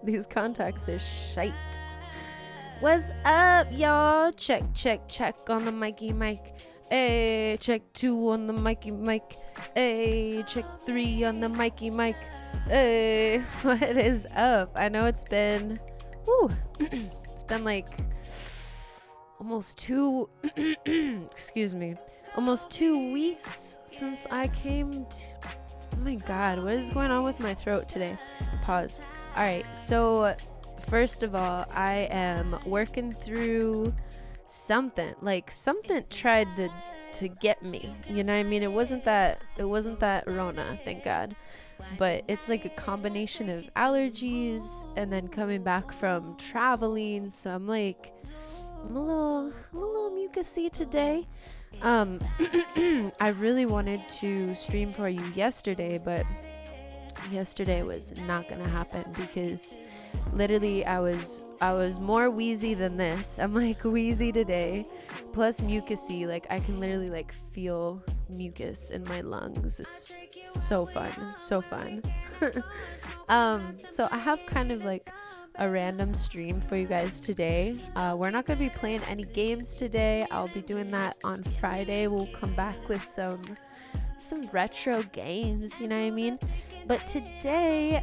These contacts are shite. What's up, y'all? Check, check, check on the Mikey mic. Hey, check 2 on the Mikey mic. Hey, check 3 on the Mikey mic. Hey, what is up? I know it's been, it's been like almost almost 2 weeks since I came to, oh my God, what is going on with my throat today? Pause. All right, so first of all, I am working through something. Like something tried to get me. You know what I mean? It wasn't that Rona, thank God. But it's like a combination of allergies and then coming back from traveling. So I'm a little mucusy today. I really wanted to stream for you yesterday, but yesterday was not gonna happen because literally I was more wheezy than this. I'm like wheezy today plus mucusy. Like I can literally like feel mucus in my lungs. It's so fun. So I have kind of like a random stream for you guys today. We're not going to be playing any games today. I'll be doing that on Friday. We'll come back with some retro games, you know what I mean? But today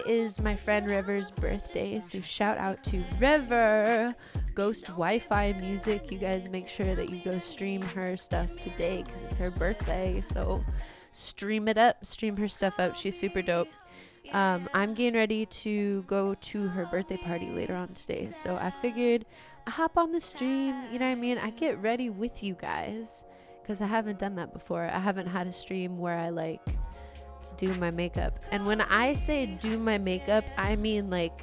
is my friend River's birthday, so shout out to River. Ghost Wi-Fi Music. You guys make sure that you go stream her stuff today because it's her birthday. So stream it up, stream her stuff up. She's super dope. I'm getting ready to go to her birthday party later on today, so I figured I hop on the stream, you know what I mean? I get ready with you guys because I haven't done that before. I haven't had a stream where I like do my makeup. And when I say do my makeup, I mean like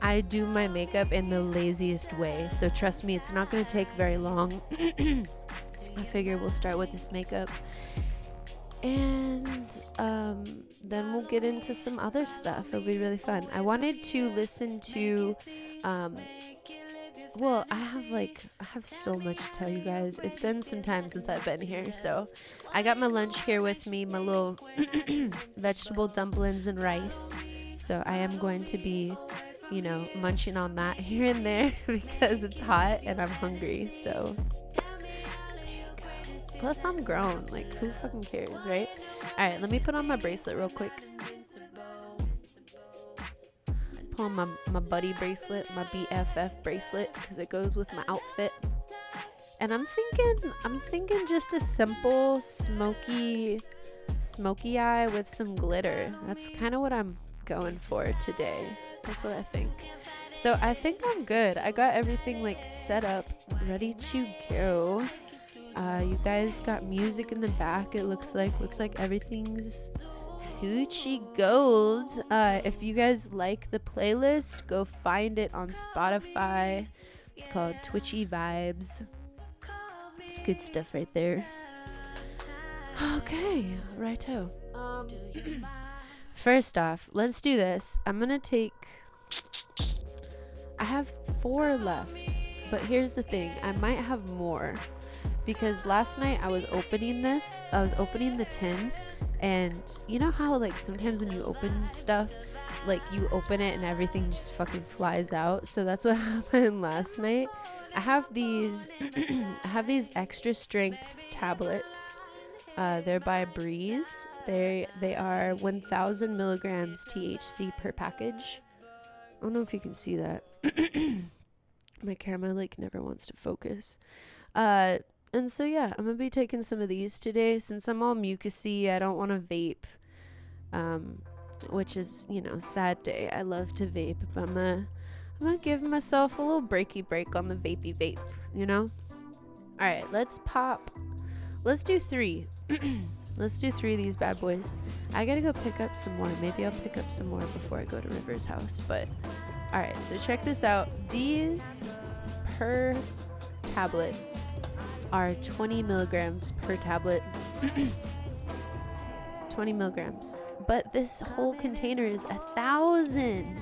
I do my makeup in the laziest way. So trust me, it's not going to take very long. I figure we'll start with this makeup. And then we'll get into some other stuff. It'll be really fun. I wanted to listen to I have so much to tell you guys. It's been some time since I've been here, so I got my lunch here with me, my little vegetable dumplings and rice. So I am going to be, munching on that here and there because it's hot and I'm hungry. So plus I'm grown. Like who fucking cares, right? All right, let me put on my bracelet real quick. Pull on my buddy bracelet, my BFF bracelet, because it goes with my outfit. And I'm thinking just a simple smoky eye with some glitter. That's kind of what I'm going for today. That's what I think. So I think I'm good. I got everything like set up, ready to go. You guys got music in the back. It looks like everything's Gucci Gold. If you guys like the playlist, go find it on Spotify. It's called Twitchy Vibes. It's good stuff right there. Okay, righto. First off, let's do this. I have 4 left, but here's the thing. I might have more because last night I was opening the tin. And you know how like sometimes when you open stuff, like you open it and everything just fucking flies out? So that's what happened last night. I have these extra strength tablets. They're by Breeze. They are 1,000 milligrams THC per package. I don't know if you can see that. My camera like never wants to focus. And so, yeah, I'm going to be taking some of these today. Since I'm all mucusy, I don't want to vape, which is, sad day. I love to vape, but I'm going to give myself a little break on the vapey vape, All right, let's do 3. Let's do 3 of these bad boys. I got to go pick up some more. Maybe I'll pick up some more before I go to River's house, but all right, so check this out. These per tablet are 20 milligrams per tablet. 20 milligrams. But this whole container is 1,000.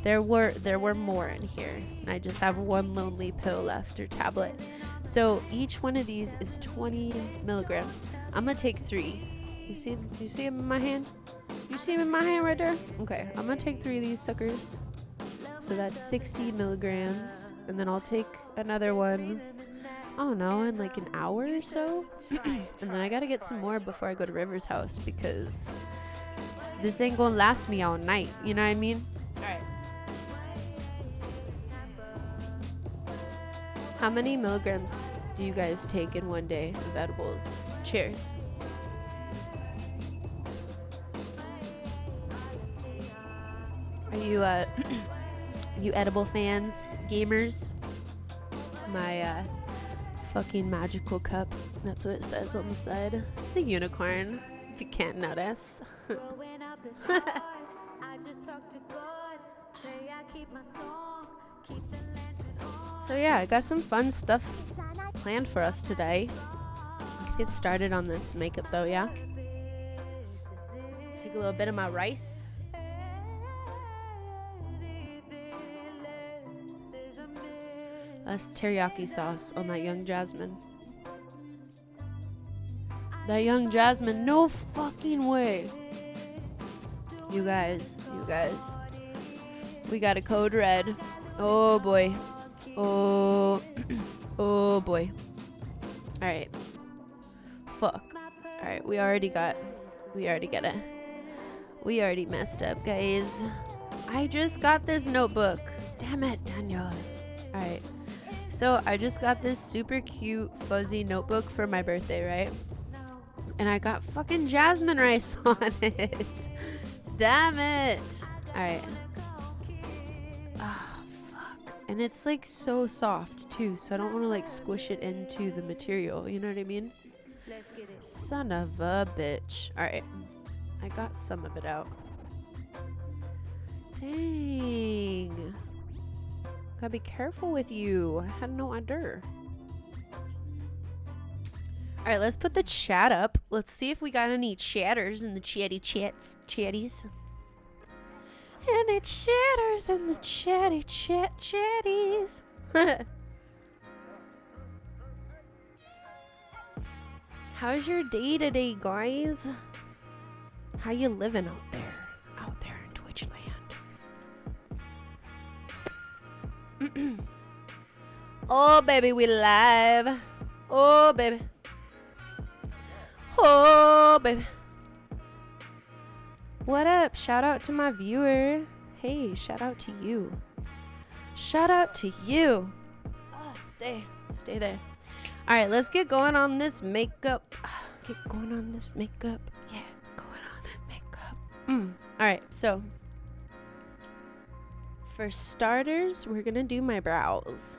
There were more in here. I just have 1 lonely pill left or tablet. So each one of these is 20 milligrams. I'm gonna take 3. You see them in my hand? You see them in my hand right there? Okay, I'm gonna take 3 of these suckers. So that's 60 milligrams. And then I'll take another one, I don't know, in like an hour or so. And then I gotta get some more before I go to River's house because this ain't gonna last me all night. You know what I mean? Alright. How many milligrams do you guys take in one day of edibles? Cheers. Are you you edible fans, gamers? My fucking magical cup. That's what it says on the side. It's a unicorn, if you can't notice. So yeah, I got some fun stuff planned for us today. Let's get started on this makeup though, yeah? Take a little bit of my rice. That's teriyaki sauce on that young jasmine. That young jasmine, no fucking way. You guys. We got a code red. Oh boy. Oh, oh boy. Alright. Fuck. Alright, we already get it. We already messed up, guys. I just got this notebook. Damn it, Daniel. Alright. So I just got this super cute fuzzy notebook for my birthday, right? And I got fucking jasmine rice on it. Damn it. Alright. Oh, fuck. And it's like so soft too, so I don't want to like squish it into the material. You know what I mean? Son of a bitch. Alright. I got some of it out. Dang. Gotta be careful with you. I had no idea. Alright, let's put the chat up. Let's see if we got any chatters in the chatties. Any chatters in the chatties. How's your day today, guys? How you living out there? Out there in Twitch land. Oh, baby, we live. Oh, baby. Oh, baby. What up? Shout out to my viewer. Hey, shout out to you. Shout out to you. Oh, stay there. All right, let's get going on this makeup. Yeah, going on that makeup. All right, so for starters, we're gonna do my brows.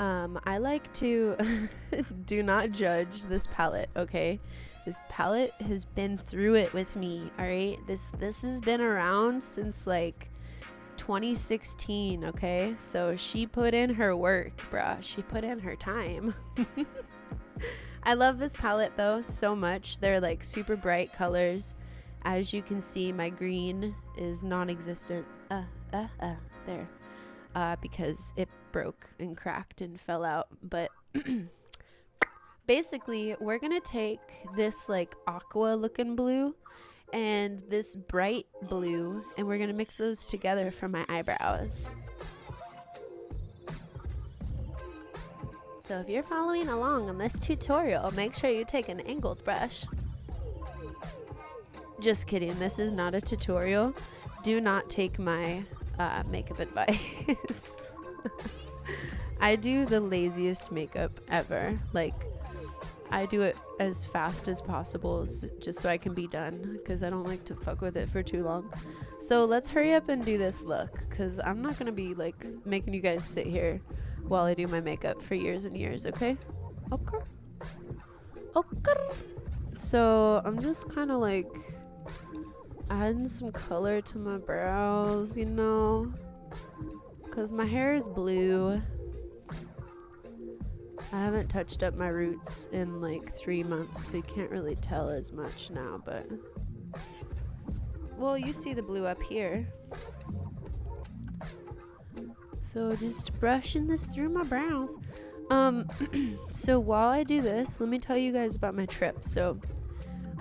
I like to do not judge this palette, okay? This palette has been through it with me, all right? This has been around since like 2016, okay? So she put in her work, bruh. She put in her time. I love this palette though so much. They're like super bright colors. As you can see, my green is non-existent. There. Because it broke and cracked and fell out. But basically, we're gonna take this like aqua looking blue and this bright blue, and we're gonna mix those together for my eyebrows. So if you're following along on this tutorial, make sure you take an angled brush. Just kidding, this is not a tutorial. Do not take my makeup advice. I do the laziest makeup ever. Like, I do it as fast as possible just so I can be done, because I don't like to fuck with it for too long. So let's hurry up and do this look, because I'm not gonna be like making you guys sit here while I do my makeup for years and years. Okay. So I'm just kind of like adding some color to my brows, you know, because my hair is blue. I haven't touched up my roots in like 3 months, so you can't really tell as much now, but well, you see the blue up here. So just brushing this through my brows. So while I do this, let me tell you guys about my trip. So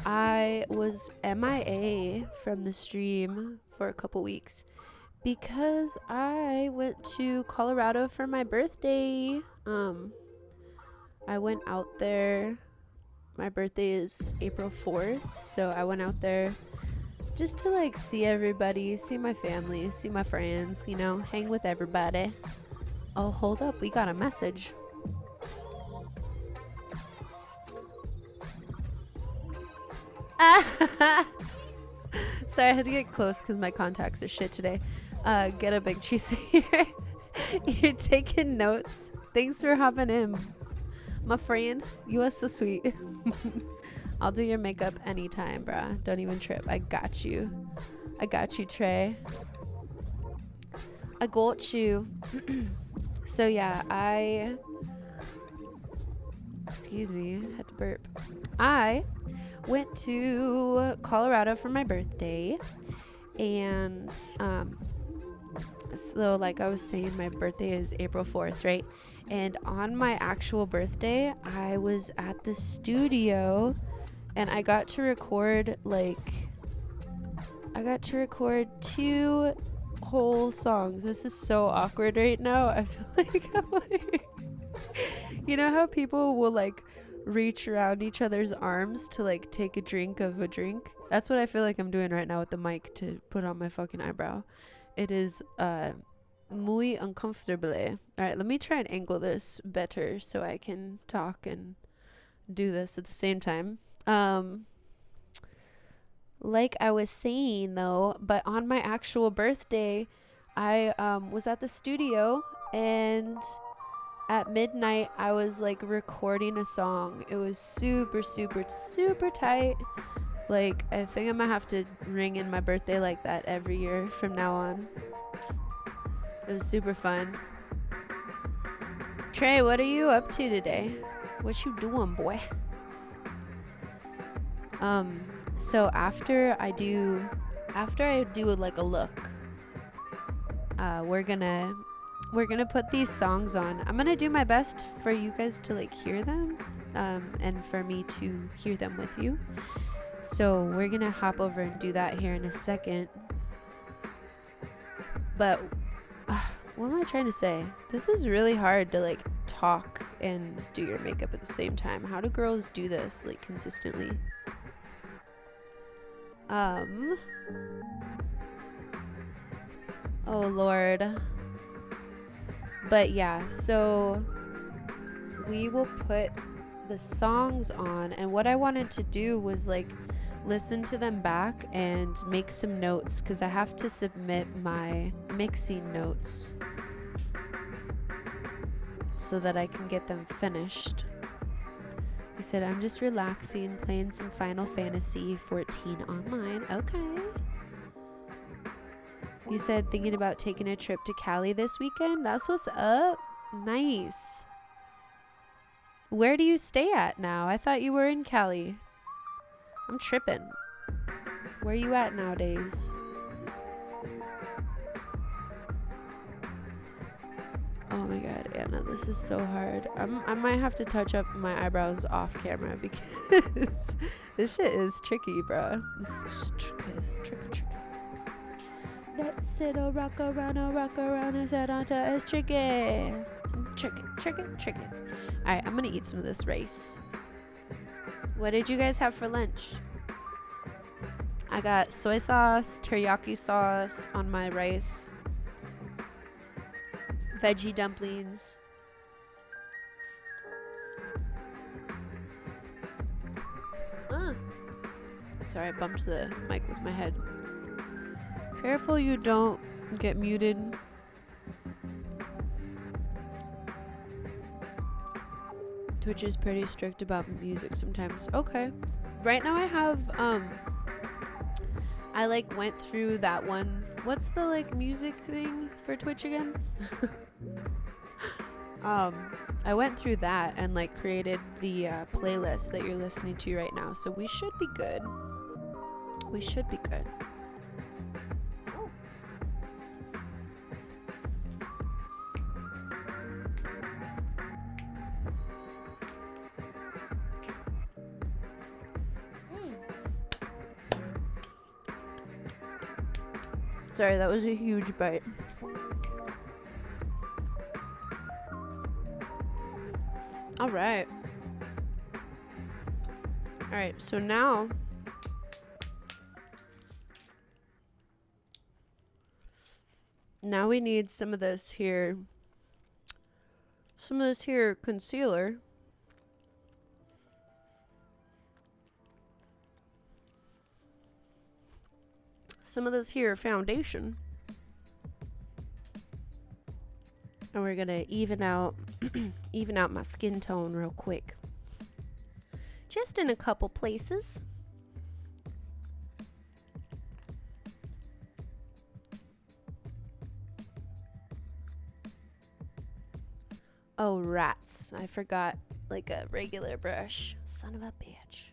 I was MIA from the stream for a couple weeks because I went to Colorado for my birthday. I went out there. My birthday is April 4th, so I went out there just to like see everybody, see my family, see my friends, you know, hang with everybody. Oh, hold up, we got a message. Sorry, I had to get close because my contacts are shit today. Get a big tree here. You're taking notes. Thanks for hopping in, my friend. You are so sweet. I'll do your makeup anytime, bruh. Don't even trip. I got you. I got you, Trey. I got you. So yeah, excuse me, I had to burp. I went to Colorado for my birthday, and so like I was saying, my birthday is April 4th, right? And on my actual birthday, I was at the studio and I got to record two whole songs. This is so awkward right now. I feel like I'm like, you know how people will like reach around each other's arms to like take a drink of a drink? That's what I feel like I'm doing right now with the mic to put on my fucking eyebrow. It is muy uncomfortable. All right, let me try and angle this better so I can talk and do this at the same time. Like I was saying though, but on my actual birthday, I was at the studio, and at midnight I was like recording a song. It was super tight. Like, I think I'm gonna have to ring in my birthday like that every year from now on. It was super fun. Trey, what are you up to today? What you doing, boy? So after I do like a look, we're gonna put these songs on. I'm gonna do my best for you guys to like hear them, and for me to hear them with you. So we're gonna hop over and do that here in a second. But what am I trying to say? This is really hard to like talk and do your makeup at the same time. How do girls do this like consistently? Oh Lord. But yeah, so we will put the songs on, and what I wanted to do was like listen to them back and make some notes, because I have to submit my mixing notes so that I can get them finished. He said, I'm just relaxing, playing some Final Fantasy 14 online. Okay. You said thinking about taking a trip to Cali this weekend? That's what's up. Nice. Where do you stay at now? I thought you were in Cali. I'm tripping. Where are you at nowadays? Oh my god, Anna, this is so hard. I might have to touch up my eyebrows off camera because this shit is tricky, bro. It's tricky. Let's sit or rock around, and sit onto it's tricky. Tricky. Alright, I'm gonna eat some of this rice. What did you guys have for lunch? I got soy sauce, teriyaki sauce on my rice, veggie dumplings. Sorry, I bumped the mic with my head. Careful you don't get muted. Twitch is pretty strict about music sometimes. Okay. Right now I have I like went through that one. What's the like music thing for Twitch again? I went through that and like created the playlist that you're listening to right now. So we should be good. We should be good. Sorry, that was a huge bite. All right. All right, so now we need some of this here concealer. Some of this here foundation. And we're gonna even out my skin tone real quick. Just in a couple places. Oh, rats. I forgot like a regular brush. Son of a bitch.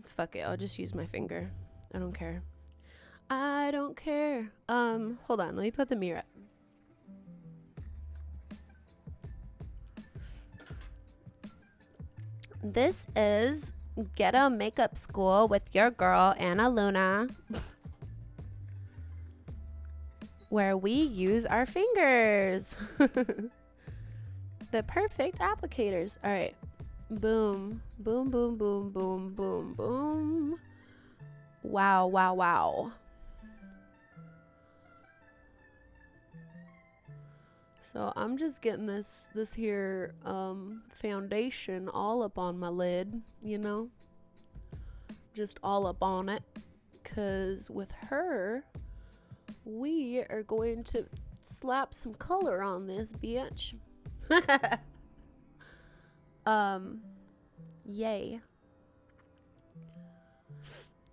Fuck it. I'll just use my finger. I don't care. I don't care. Hold on. Let me put the mirror up. This is Ghetto Makeup School with your girl, Anna Luna. Where we use our fingers. The perfect applicators. All right. Boom. Boom, boom, boom, boom, boom, boom. Wow, wow, wow. So I'm just getting this here foundation all up on my lid, you know? Just all up on it. 'Cause with her, we are going to slap some color on this bitch. Yay.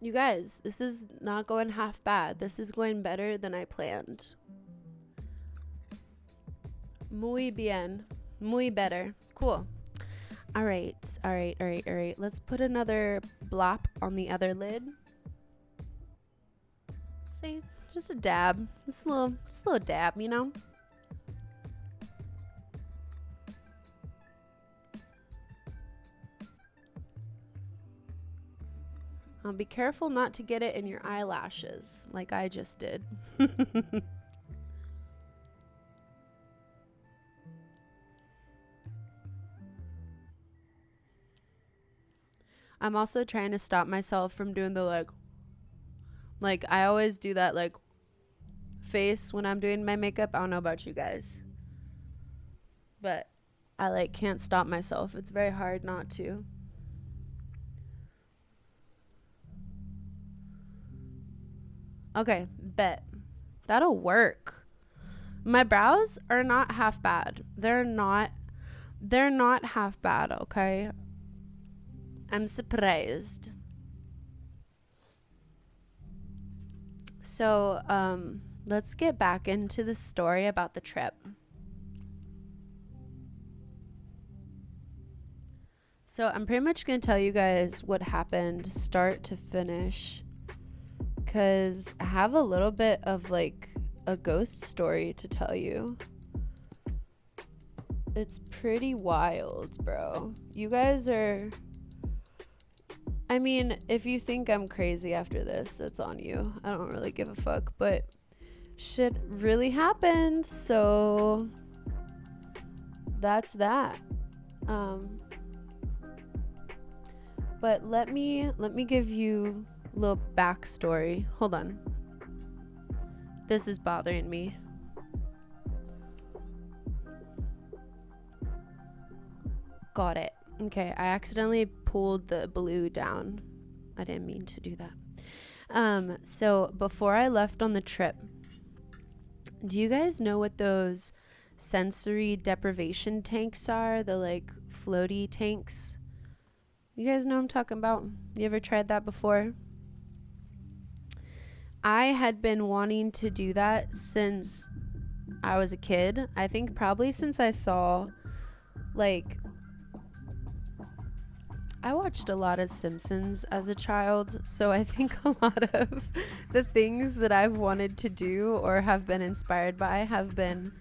You guys, this is not going half bad. This is going better than I planned. Muy bien. Muy better. Cool. All right. Let's put another blop on the other lid. See? Just a dab. Just a little dab, you know? Be careful not to get it in your eyelashes, like I just did. I'm also trying to stop myself from doing the like I always do that like face when I'm doing my makeup. I don't know about you guys, but I like can't stop myself. It's very hard not to. Okay, bet. That'll work. My brows are not half bad. They're not half bad, okay? I'm surprised. So, let's get back into the story about the trip. So, I'm pretty much going to tell you guys what happened start to finish. Because I have a little bit of like a ghost story to tell you. It's pretty wild, bro. You guys are... I mean, if you think I'm crazy after this, it's on you. I don't really give a fuck, but shit really happened, so that's that. But let me give you little backstory. Hold on. This is bothering me. Got it. Okay, I accidentally pulled the blue down. I didn't mean to do that. So before I left on the trip, do you guys know what those sensory deprivation tanks are? The like floaty tanks? You guys know what I'm talking about? You ever tried that before? I had been wanting to do that since I was a kid. I think probably since I saw, like, I watched a lot of Simpsons as a child, so I think a lot of the things that I've wanted to do or have been inspired by have been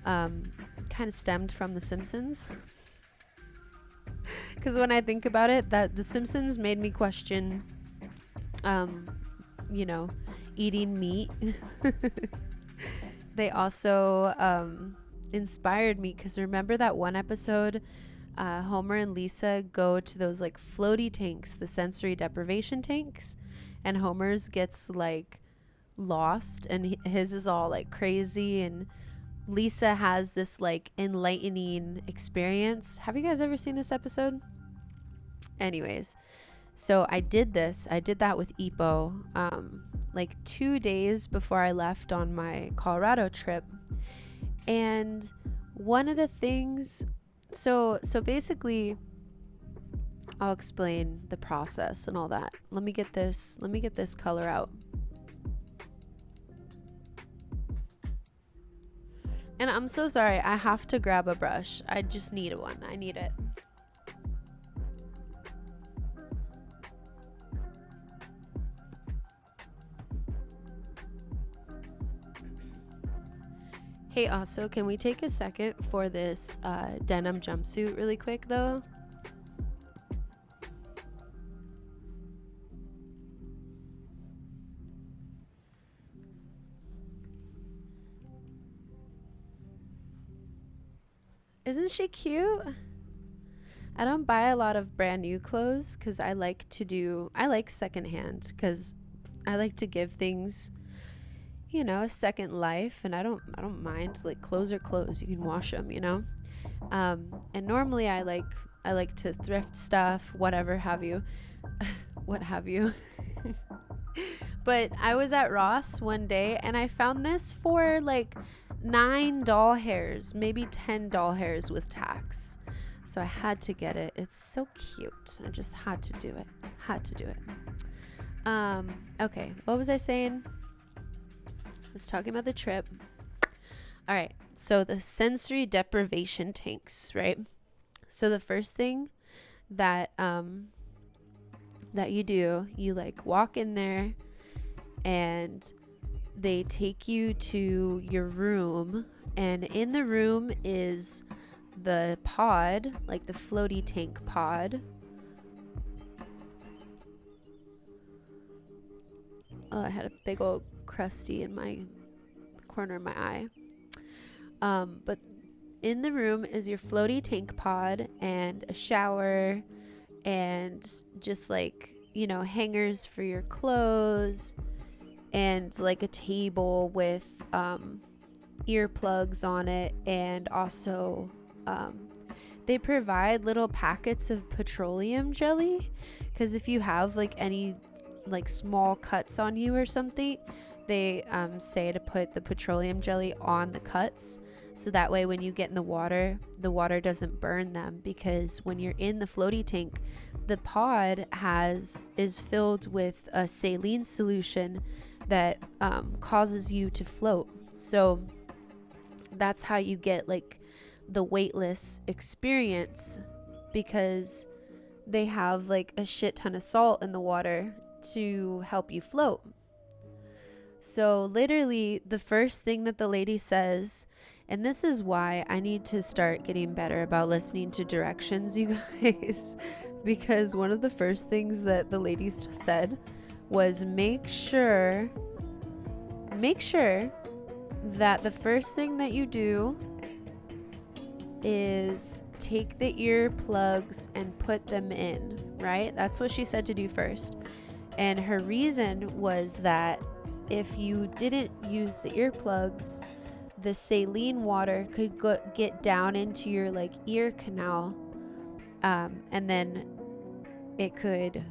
kind of stemmed from The Simpsons. Because when I think about it, that The Simpsons made me question eating meat. They also inspired me because remember that one episode, Homer and Lisa go to those like floaty tanks, the sensory deprivation tanks, and Homer's gets like lost and his is all like crazy, and Lisa has this like enlightening experience. Have you guys ever seen this episode? Anyways, so I did that with Ipo like 2 days before I left on my Colorado trip. And one of the things, so basically I'll explain the process and all that. Let me get this color out. And I'm so sorry, I have to grab a brush. I just need one. I need it. Hey, also, can we take a second for this denim jumpsuit really quick, though? Isn't she cute? I don't buy a lot of brand new clothes because I like secondhand because I like to give things, a second life, and I don't mind. Like, clothes are clothes. You can wash them, and normally I like to thrift stuff, whatever have you. What have you. But I was at Ross one day and I found this for like 9 doll hairs, maybe 10 doll hairs with tax. So I had to get it. It's so cute. I just had to do it. Okay, what was I saying? I was talking about the trip. All right, so the sensory deprivation tanks, right? So the first thing that you do, you like walk in there and they take you to your room, and in the room is the pod, like the floaty tank pod. Oh, I had a big old crusty in my corner of my eye. But in the room is your floaty tank pod and a shower and just like, hangers for your clothes and like a table with earplugs on it, and also they provide little packets of petroleum jelly, because if you have like any like small cuts on you or something, they say to put the petroleum jelly on the cuts, so that way when you get in the water doesn't burn them, because when you're in the floaty tank, the pod is filled with a saline solution that causes you to float. So that's how you get like the weightless experience, because they have like a shit ton of salt in the water to help you float. So literally the first thing that the lady says, and this is why I need to start getting better about listening to directions, you guys, because one of the first things that the ladies said was make sure that the first thing that you do is take the earplugs and put them in, right? That's what she said to do first. And her reason was that if you didn't use the earplugs, the saline water could get down into your like ear canal, and then it could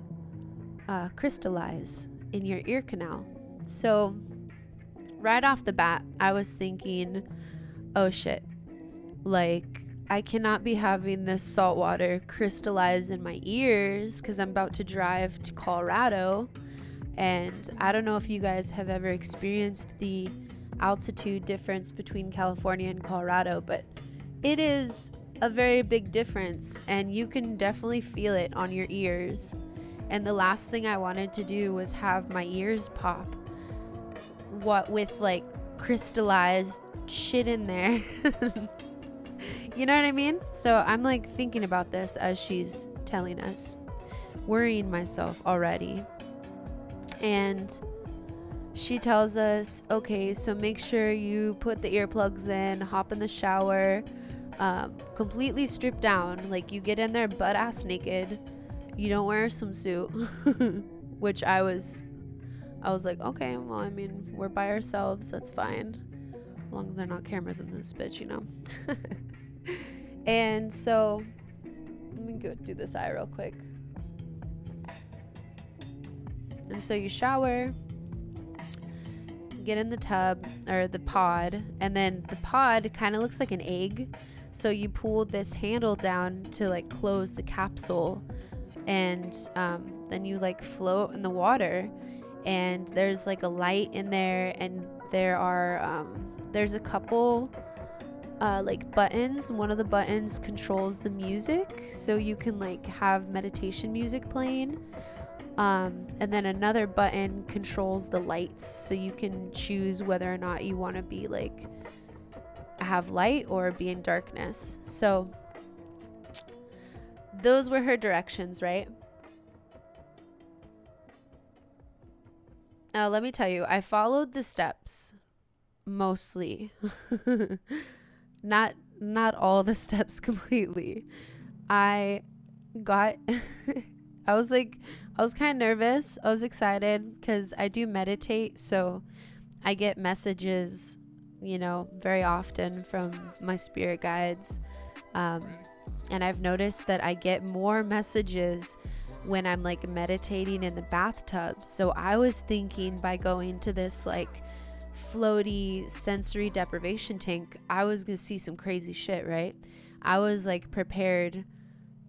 crystallize in your ear canal. So right off the bat, I was thinking, oh shit, like I cannot be having this salt water crystallize in my ears because I'm about to drive to Colorado. And I don't know if you guys have ever experienced the altitude difference between California and Colorado, but it is a very big difference, and you can definitely feel it on your ears. And the last thing I wanted to do was have my ears pop, what with like crystallized shit in there. You know what I mean? So I'm like thinking about this as she's telling us, worrying myself already. And she tells us, okay, so make sure you put the earplugs in, hop in the shower, completely stripped down. Like, you get in there butt ass naked. You don't wear a swimsuit, which I was like, okay, well, I mean, we're by ourselves. That's fine. As long as there are not cameras in this bitch, you know? And so, let me go do this eye real quick. And so you shower, get in the tub or the pod, and then the pod kind of looks like an egg. So you pull this handle down to like close the capsule, and then you like float in the water, and there's like a light in there, and there's a couple like buttons. One of the buttons controls the music, so you can like have meditation music playing. And then another button controls the lights, so you can choose whether or not you want to be like have light or be in darkness. So those were her directions, right? Let me tell you, I followed the steps mostly. Not all the steps completely. I got I was kind of nervous. I was excited because I do meditate, so I get messages, very often from my spirit guides. And I've noticed that I get more messages when I'm like meditating in the bathtub. So I was thinking by going to this like floaty sensory deprivation tank, I was gonna see some crazy shit, right? I was like prepared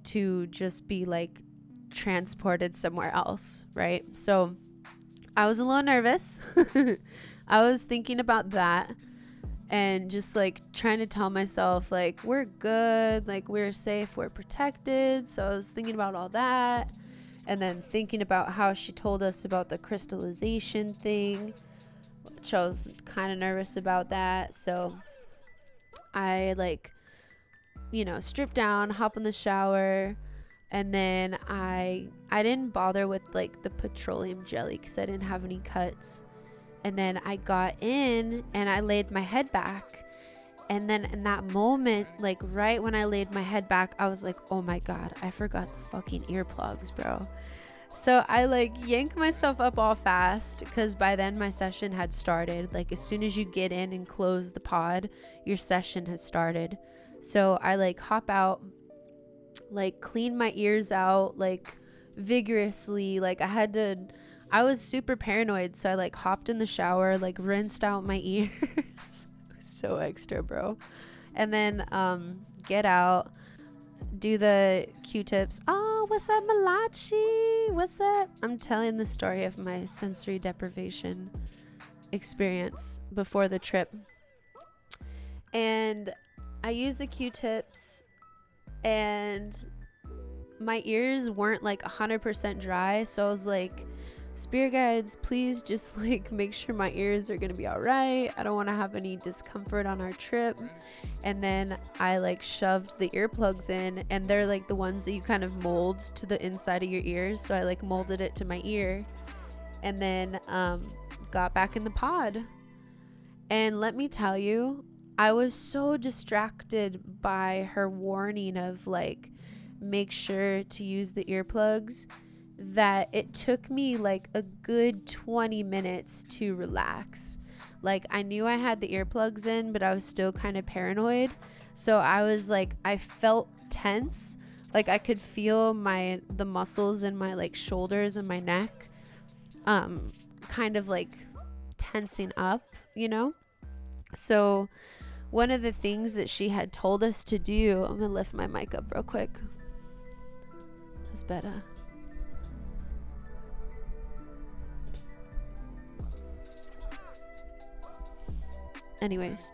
to just be like transported somewhere else, right? So I was a little nervous. I was thinking about that and just like trying to tell myself like we're good, like we're safe, we're protected. So I was thinking about all that, and then thinking about how she told us about the crystallization thing, which I was kind of nervous about that. So I like strip down, hop in the shower, and then I didn't bother with like the petroleum jelly because I didn't have any cuts. And then I got in and I laid my head back. And then in that moment, like right when I laid my head back, I was like, oh my God, I forgot the fucking earplugs, bro. So I like yanked myself up all fast because by then my session had started. Like as soon as you get in and close the pod, your session has started. So I like hop out, like clean my ears out like vigorously. Like I was super paranoid, so I like hopped in the shower, like rinsed out my ears. So extra, bro. And then get out, do the Q-tips. Oh, what's up, Malachi? What's up? I'm telling the story of my sensory deprivation experience before the trip. And I used the Q-tips, and my ears weren't like 100% dry, so I was like, spirit guides, please just like make sure my ears are gonna be all right. I don't want to have any discomfort on our trip. And then I like shoved the earplugs in, and they're like the ones that you kind of mold to the inside of your ears, so I like molded it to my ear, and then got back in the pod. And let me tell you, I was so distracted by her warning of like make sure to use the earplugs that it took me like a good 20 minutes to relax. Like I knew I had the earplugs in, but I was still kind of paranoid. So I was like, I felt tense. Like I could feel the muscles in my like shoulders and my neck kind of like tensing up, So one of the things that she had told us to do, I'm gonna lift my mic up real quick. It's better. Anyways,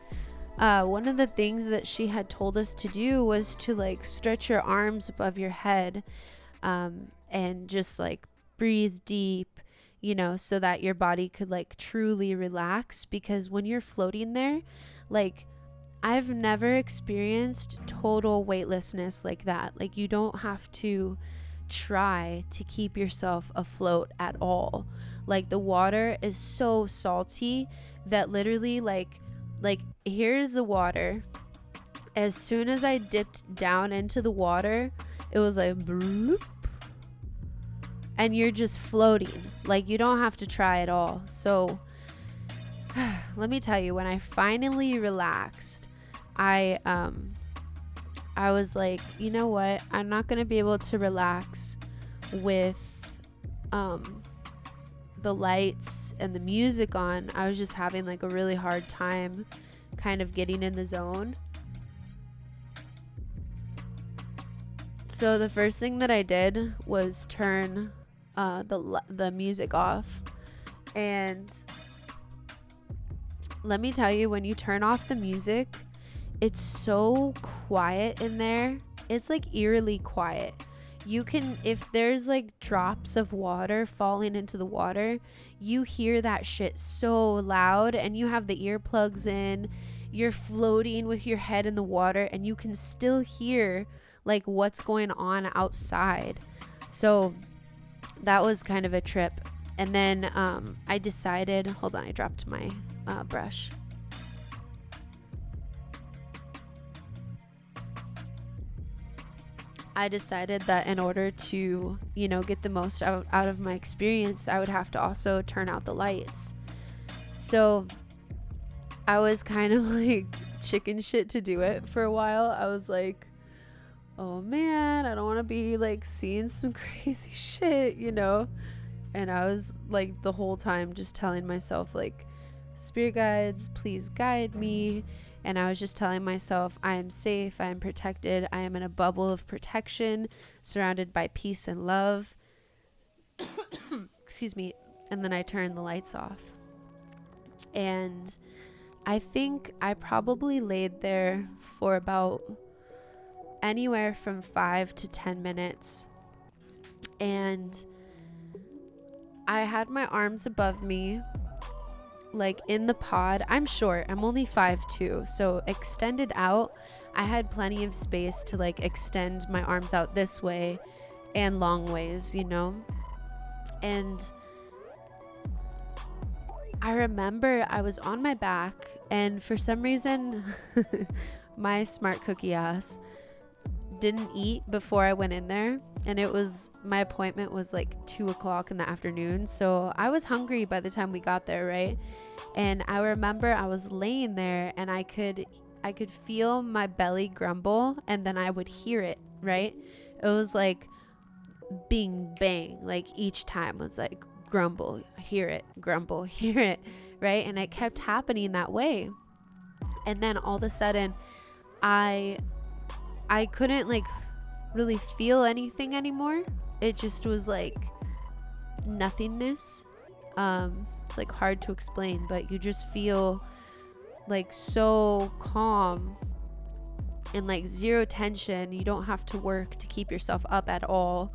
one of the things that she had told us to do was to like stretch your arms above your head, and just like breathe deep, so that your body could like truly relax. Because when you're floating there, like I've never experienced total weightlessness like that. Like you don't have to try to keep yourself afloat at all. Like the water is so salty that literally like here's the water. As soon as I dipped down into the water, it was like bloop, and you're just floating. Like you don't have to try at all. So let me tell you, when I finally relaxed, I was like, you know what? I'm not going to be able to relax with the lights and the music on. I was just having like a really hard time kind of getting in the zone. So the first thing that I did was turn the music off. And let me tell you, when you turn off the music, it's so quiet in there. It's like eerily quiet. You can, if there's like drops of water falling into the water, you hear that shit so loud, and you have the earplugs in, you're floating with your head in the water, and you can still hear like what's going on outside. So that was kind of a trip. And then I decided, hold on, I dropped my brush. I decided that in order to, you know, get the most out of my experience, I would have to also turn out the lights. So I was kind of like chicken shit to do it for a while. I was like, oh man, I don't want to be like seeing some crazy shit, you know? And I was like the whole time just telling myself like, spirit guides, please guide me. And I was just telling myself, I am safe, I am protected, I am in a bubble of protection, surrounded by peace and love. Excuse me. And then I turned the lights off. And I think I probably laid there for about anywhere from 5 to 10 minutes. And I had my arms above me, like in the pod. I'm short, I'm only 5'2", so extended out, I had plenty of space to like extend my arms out this way and long ways, you know. And I remember I was on my back, and for some reason my smart cookie ass didn't eat before I went in there, and it was, my appointment was like 2:00 in the afternoon, so I was hungry by the time we got there, right? And I remember I was laying there, and I could feel my belly grumble, and then I would hear it, right? It was like bing bang, like each time was like grumble, hear it, grumble, hear it, right? And it kept happening that way. And then all of a sudden I couldn't like really feel anything anymore. It just was like nothingness. It's like hard to explain, but you just feel like so calm and like zero tension. You don't have to work to keep yourself up at all.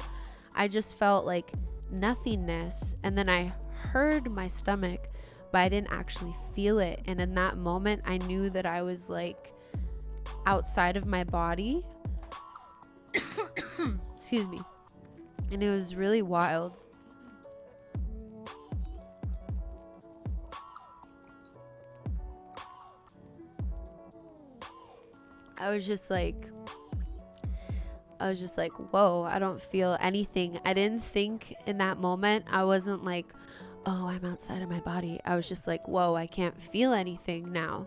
I just felt like nothingness, and then I heard my stomach, but I didn't actually feel it. And in that moment, I knew that I was like outside of my body. Excuse me. And it was really wild. I was just like, whoa, I don't feel anything. I didn't think in that moment, I wasn't like, oh, I'm outside of my body. I was just like, whoa, I can't feel anything now.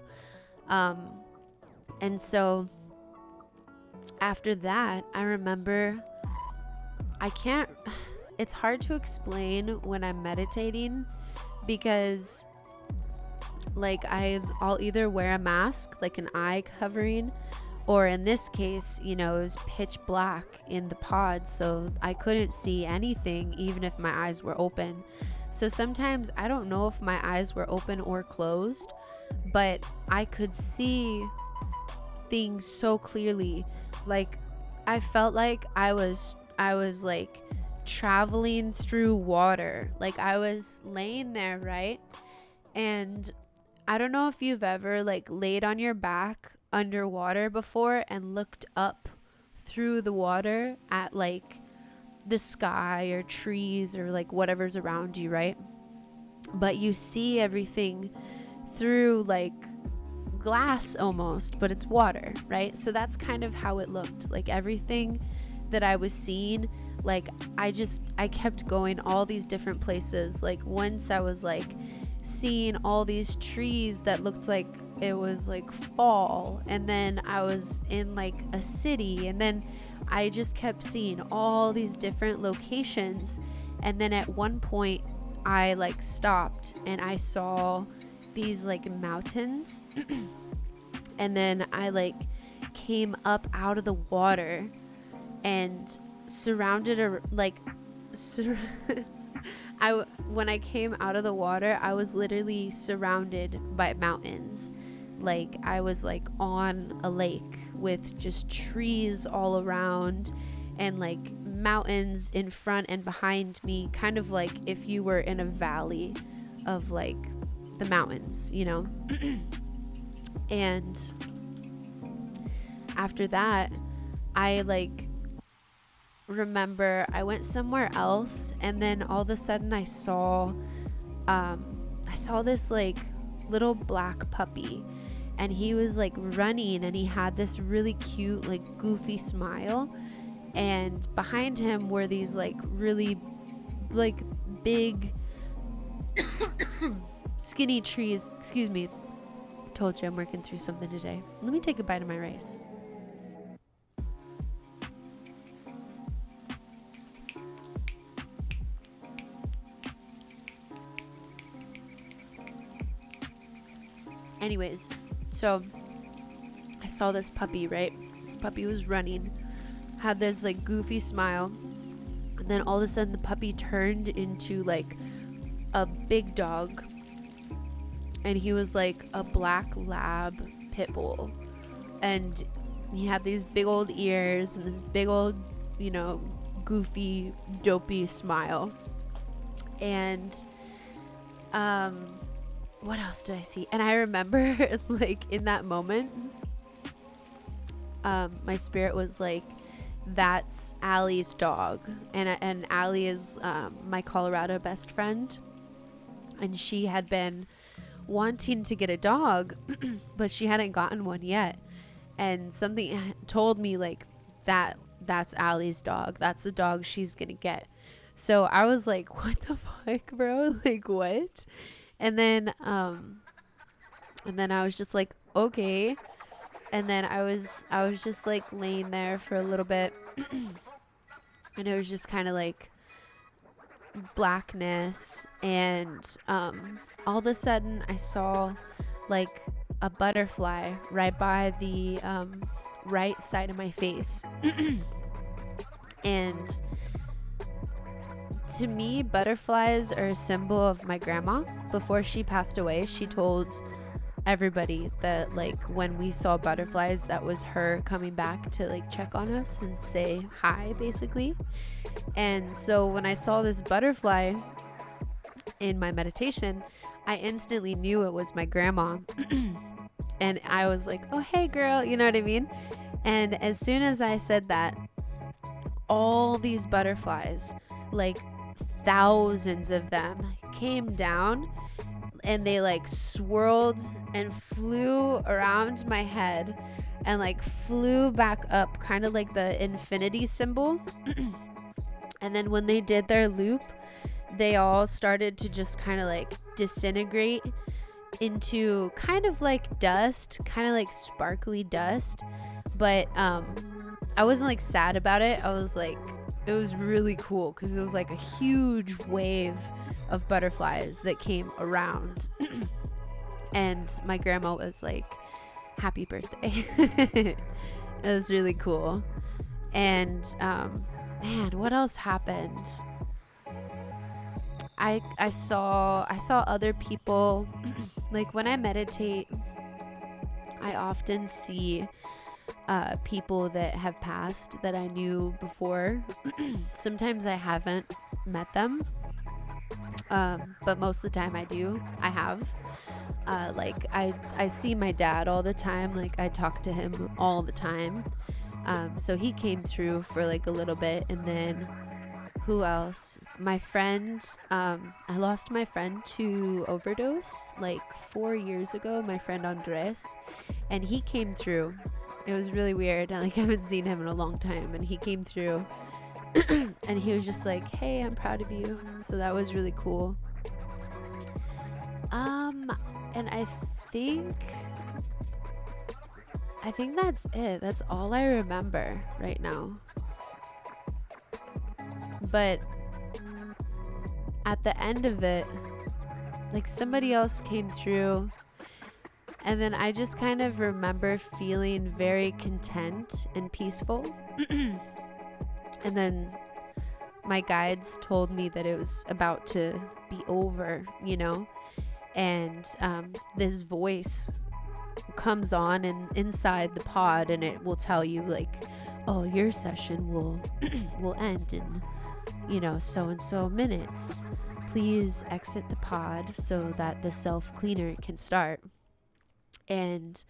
And so after that, I remember, it's hard to explain when I'm meditating, because like I'll either wear a mask, like an eye covering, or in this case, you know, it was pitch black in the pod, so I couldn't see anything even if my eyes were open. So sometimes I don't know if my eyes were open or closed, but I could see things so clearly. Like I felt like I was like traveling through water. Like I was laying there, right? And I don't know if you've ever like laid on your back underwater before and looked up through the water at like the sky or trees or like whatever's around you, right? But you see everything through like glass almost, but it's water, right? So that's kind of how it looked. Like everything that I was seeing, like I kept going all these different places. Like once I was like seeing all these trees that looked like it was like fall, and then I was in like a city, and then I just kept seeing all these different locations. And then at one point I like stopped and I saw these like mountains and then I like came up out of the water and surrounded when I came out of the water, I was literally surrounded by mountains. Like I was like on a lake with just trees all around and like mountains in front and behind me, kind of like if you were in a valley of like the mountains, you know. And after that, I like remember I went somewhere else, and then all of a sudden I saw this like little black puppy, and he was like running, and he had this really cute like goofy smile, and behind him were these like really like big skinny trees. Excuse me, told you I'm working through something today. Let me take a bite of my rice. Anyways, so I saw this puppy, right? This puppy was running, had this like goofy smile, and then all of a sudden the puppy turned into like a big dog, and he was like a black lab pit bull, and he had these big old ears and this big old, you know, goofy dopey smile. And what else did I see? And I remember like in that moment, my spirit was like, that's Allie's dog. And Allie is my Colorado best friend. And she had been wanting to get a dog, but she hadn't gotten one yet. And something told me like that's Allie's dog. That's the dog she's gonna get. So I was like, what the fuck, bro? Like, what? And then I was just like, okay. And then I was just like laying there for a little bit, and it was just kind of like blackness, and all of a sudden I saw like a butterfly right by the right side of my face. And to me, butterflies are a symbol of my grandma. Before she passed away, she told everybody that like when we saw butterflies, that was her coming back to like check on us and say hi, basically. And so when I saw this butterfly in my meditation, I instantly knew it was my grandma. And I was like, oh, hey girl, you know what I mean? And as soon as I said that, all these butterflies, like thousands of them, came down, and they like swirled and flew around my head and like flew back up, kind of like the infinity symbol. And then when they did their loop, they all started to just kind of like disintegrate into kind of like dust, kind of like sparkly dust. But I wasn't like sad about it. I was like, it was really cool because it was like a huge wave of butterflies that came around. And my grandma was like, happy birthday. It was really cool. And man, what else happened? I saw other people. Like when I meditate, I often see people that have passed that I knew before. Sometimes I haven't met them, but most of the time I have. Like I see my dad all the time. Like I talk to him all the time. So he came through for like a little bit, and then Who else? My friend, I lost my friend to overdose like 4 years ago, my friend Andres, and he came through. It was really weird. I haven't seen him in a long time, and he came through and he was just like, hey, I'm proud of you. So that was really cool. And I think that's it. That's all I remember right now. But at the end of it, like, somebody else came through, and then I just kind of remember feeling very content and peaceful. And then my guides told me that it was about to be over, you know, and this voice comes on and inside the pod, and it will tell you like, oh, your session will will end in, you know, so and so minutes. Please exit the pod so that the self cleaner can start. And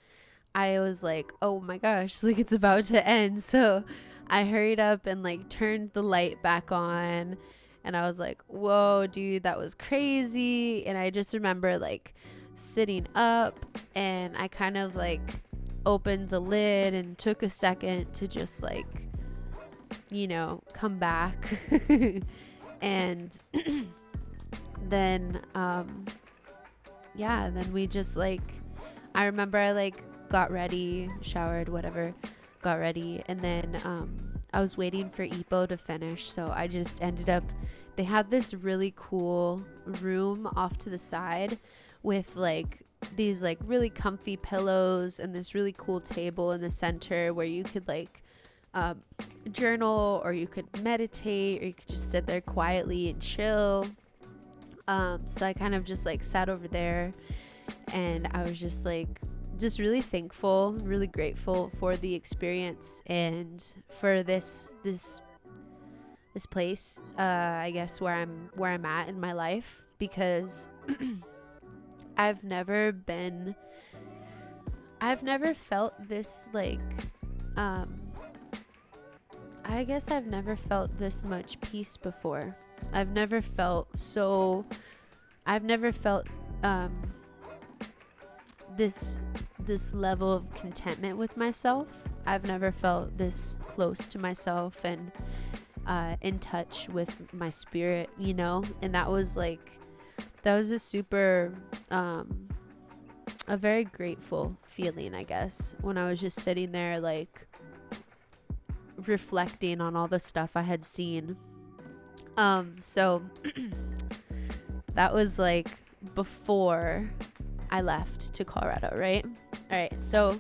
I was like, oh my gosh, like, it's about to end. So I hurried up and like turned the light back on, and I was like, whoa, dude, that was crazy. And I just remember like sitting up, and I kind of like opened the lid and took a second to just like, you know, come back. And then then we just like, I remember I like got ready, showered, whatever, got ready, and then I was waiting for Ipo to finish, so I just ended up, they had this really cool room off to the side with like these like really comfy pillows and this really cool table in the center where you could like journal, or you could meditate, or you could just sit there quietly and chill. So I kind of just like sat over there, and I was just like, just really thankful, really grateful for the experience and for this place, I guess, where I'm at in my life, because I've never felt this like, I guess I've never felt this much peace before. I've never felt this level of contentment with myself. I've never felt this close to myself and in touch with my spirit, you know. And that was a super a very grateful feeling, I guess, when I was just sitting there like reflecting on all the stuff I had seen. So that was like before I left to Colorado, right? All right, so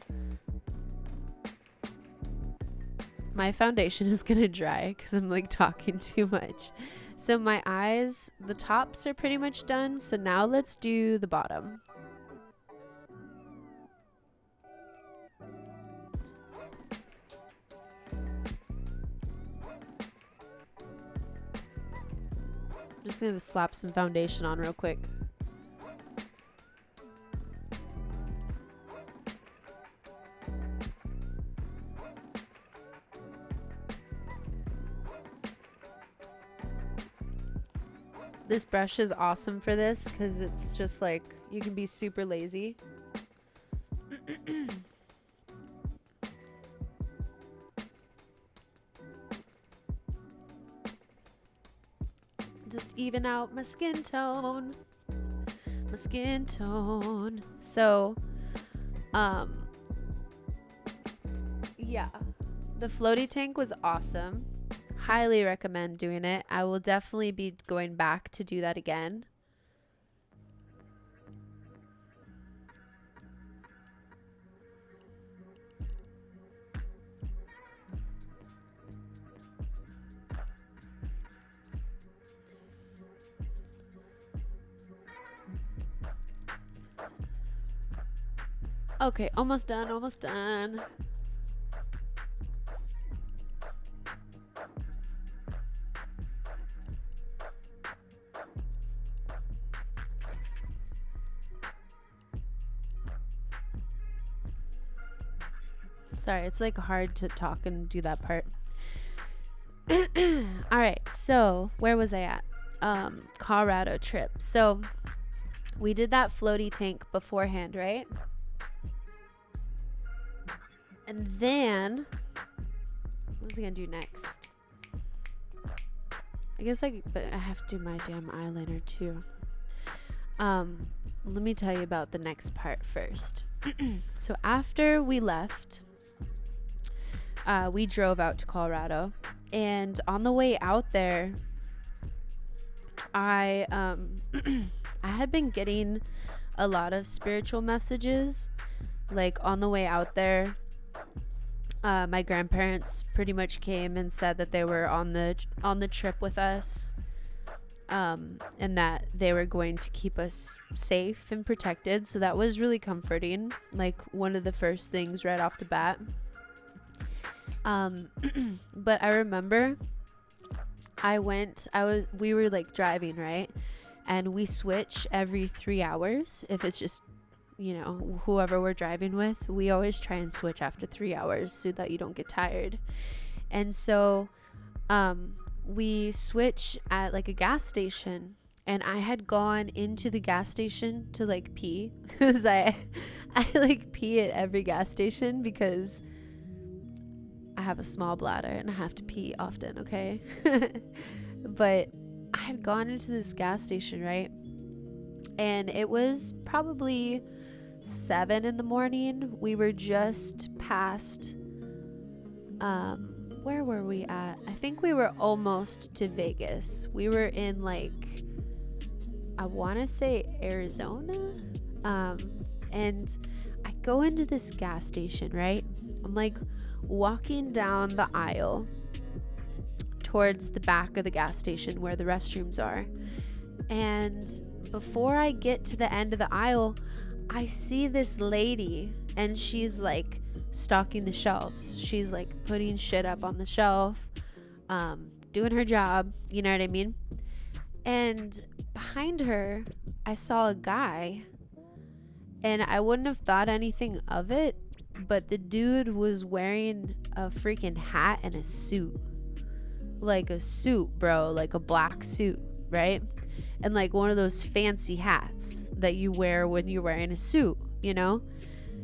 my foundation is gonna dry because I'm like talking too much. So my eyes, the tops are pretty much done. So now let's do the bottom. I'm just gonna slap some foundation on real quick. This brush is awesome for this because it's just like, you can be super lazy. Just even out my skin tone. So, yeah, the floaty tank was awesome. Highly recommend doing it. I will definitely be going back to do that again. Okay, almost done. Sorry, it's like hard to talk and do that part. All right, So where was I at? Colorado trip. So we did that floaty tank beforehand, right? And then what was I gonna do next? I guess but I have to do my damn eyeliner too. Let me tell you about the next part first. So after we left, we drove out to Colorado, and on the way out there, I I had been getting a lot of spiritual messages, like on the way out there. My grandparents pretty much came and said that they were on the trip with us, and that they were going to keep us safe and protected. So that was really comforting, like one of the first things right off the bat. But I remember we were like driving, right? And we switch every 3 hours. If it's just, whoever we're driving with, we always try and switch after 3 hours so that you don't get tired. And so, we switch at like a gas station, and I had gone into the gas station to like pee, because I like pee at every gas station because I have a small bladder and I have to pee often, okay? But I had gone into this gas station, right? And it was probably 7 in the morning. We were just past, where were we at? I think we were almost to Vegas. We were in like, I want to say Arizona. And I go into this gas station, right? I'm like walking down the aisle towards the back of the gas station where the restrooms are. And before I get to the end of the aisle, I see this lady, and she's like stocking the shelves. She's like putting shit up on the shelf, doing her job, you know what I mean? And behind her, I saw a guy, and I wouldn't have thought anything of it, but the dude was wearing a freaking hat and a suit. Like a suit, bro, like a black suit, right? And like one of those fancy hats that you wear when you're wearing a suit,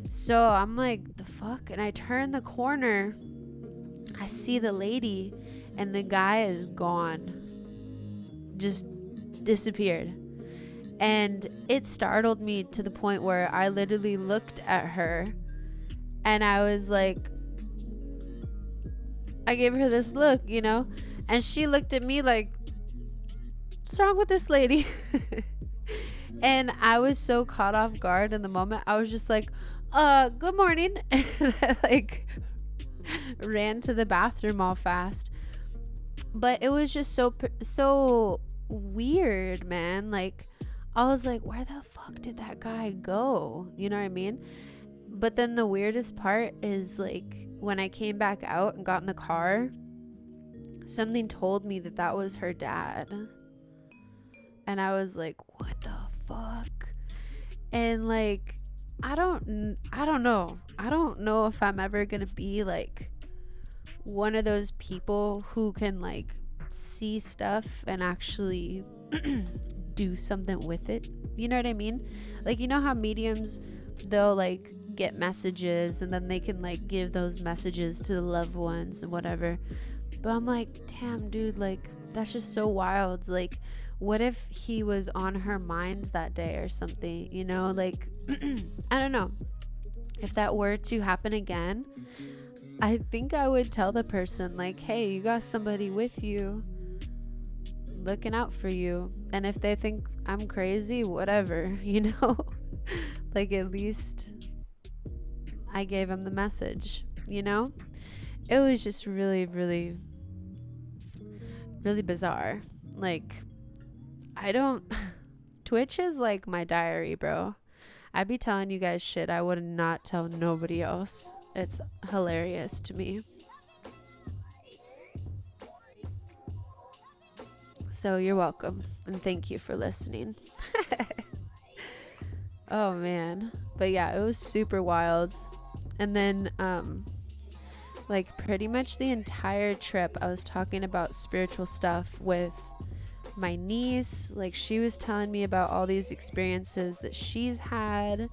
So I'm like, the fuck? And I turn the corner, I see the lady, and the guy is gone. Just disappeared. And it startled me to the point where I literally looked at her, and I was like, I gave her this look, and she looked at me like, what's wrong with this lady? And I was so caught off guard in the moment. I was just like, good morning. And I like ran to the bathroom all fast. But it was just so weird, man. Like, I was like, where the fuck did that guy go? You know what I mean? But then the weirdest part is like when I came back out and got in the car, something told me that was her dad. And I was like, what the fuck? And like, I don't know. I don't know if I'm ever going to be like one of those people who can like see stuff and actually do something with it. You know what I mean? Like, you know how mediums, they'll like get messages and then they can like give those messages to the loved ones and whatever. But I'm like, damn, dude, like that's just so wild. Like, what if he was on her mind that day or something, like I don't know. If that were to happen again, I think I would tell the person like, hey, you got somebody with you looking out for you. And if they think I'm crazy, whatever, like at least I gave him the message, It was just really, really, really bizarre. Like, Twitch is like my diary, bro. I'd be telling you guys shit I would not tell nobody else. It's hilarious to me. So you're welcome, and thank you for listening. Oh man. But yeah, it was super wild. And then Like pretty much the entire trip I was talking about spiritual stuff with my niece. Like she was telling me about all these experiences that she's had,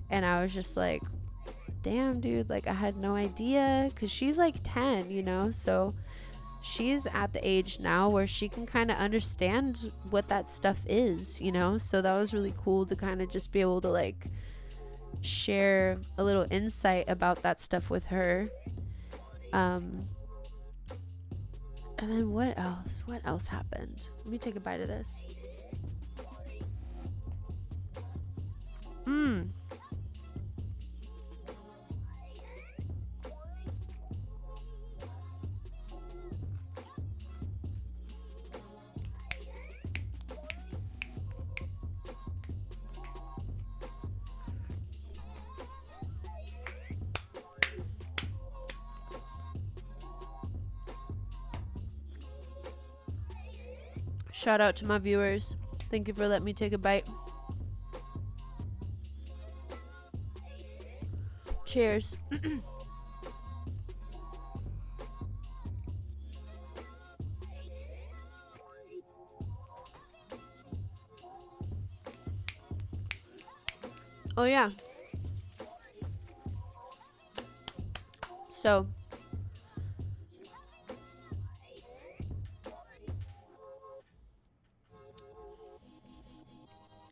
and I was just like, damn dude, like I had no idea, because she's like 10, you know, so she's at the age now where she can kind of understand what that stuff is, you know. So that was really cool to kind of just be able to like share a little insight about that stuff with her. And then what else happened? Let me take a bite of this. Shout out to my viewers. Thank you for letting me take a bite. Cheers. Oh yeah. So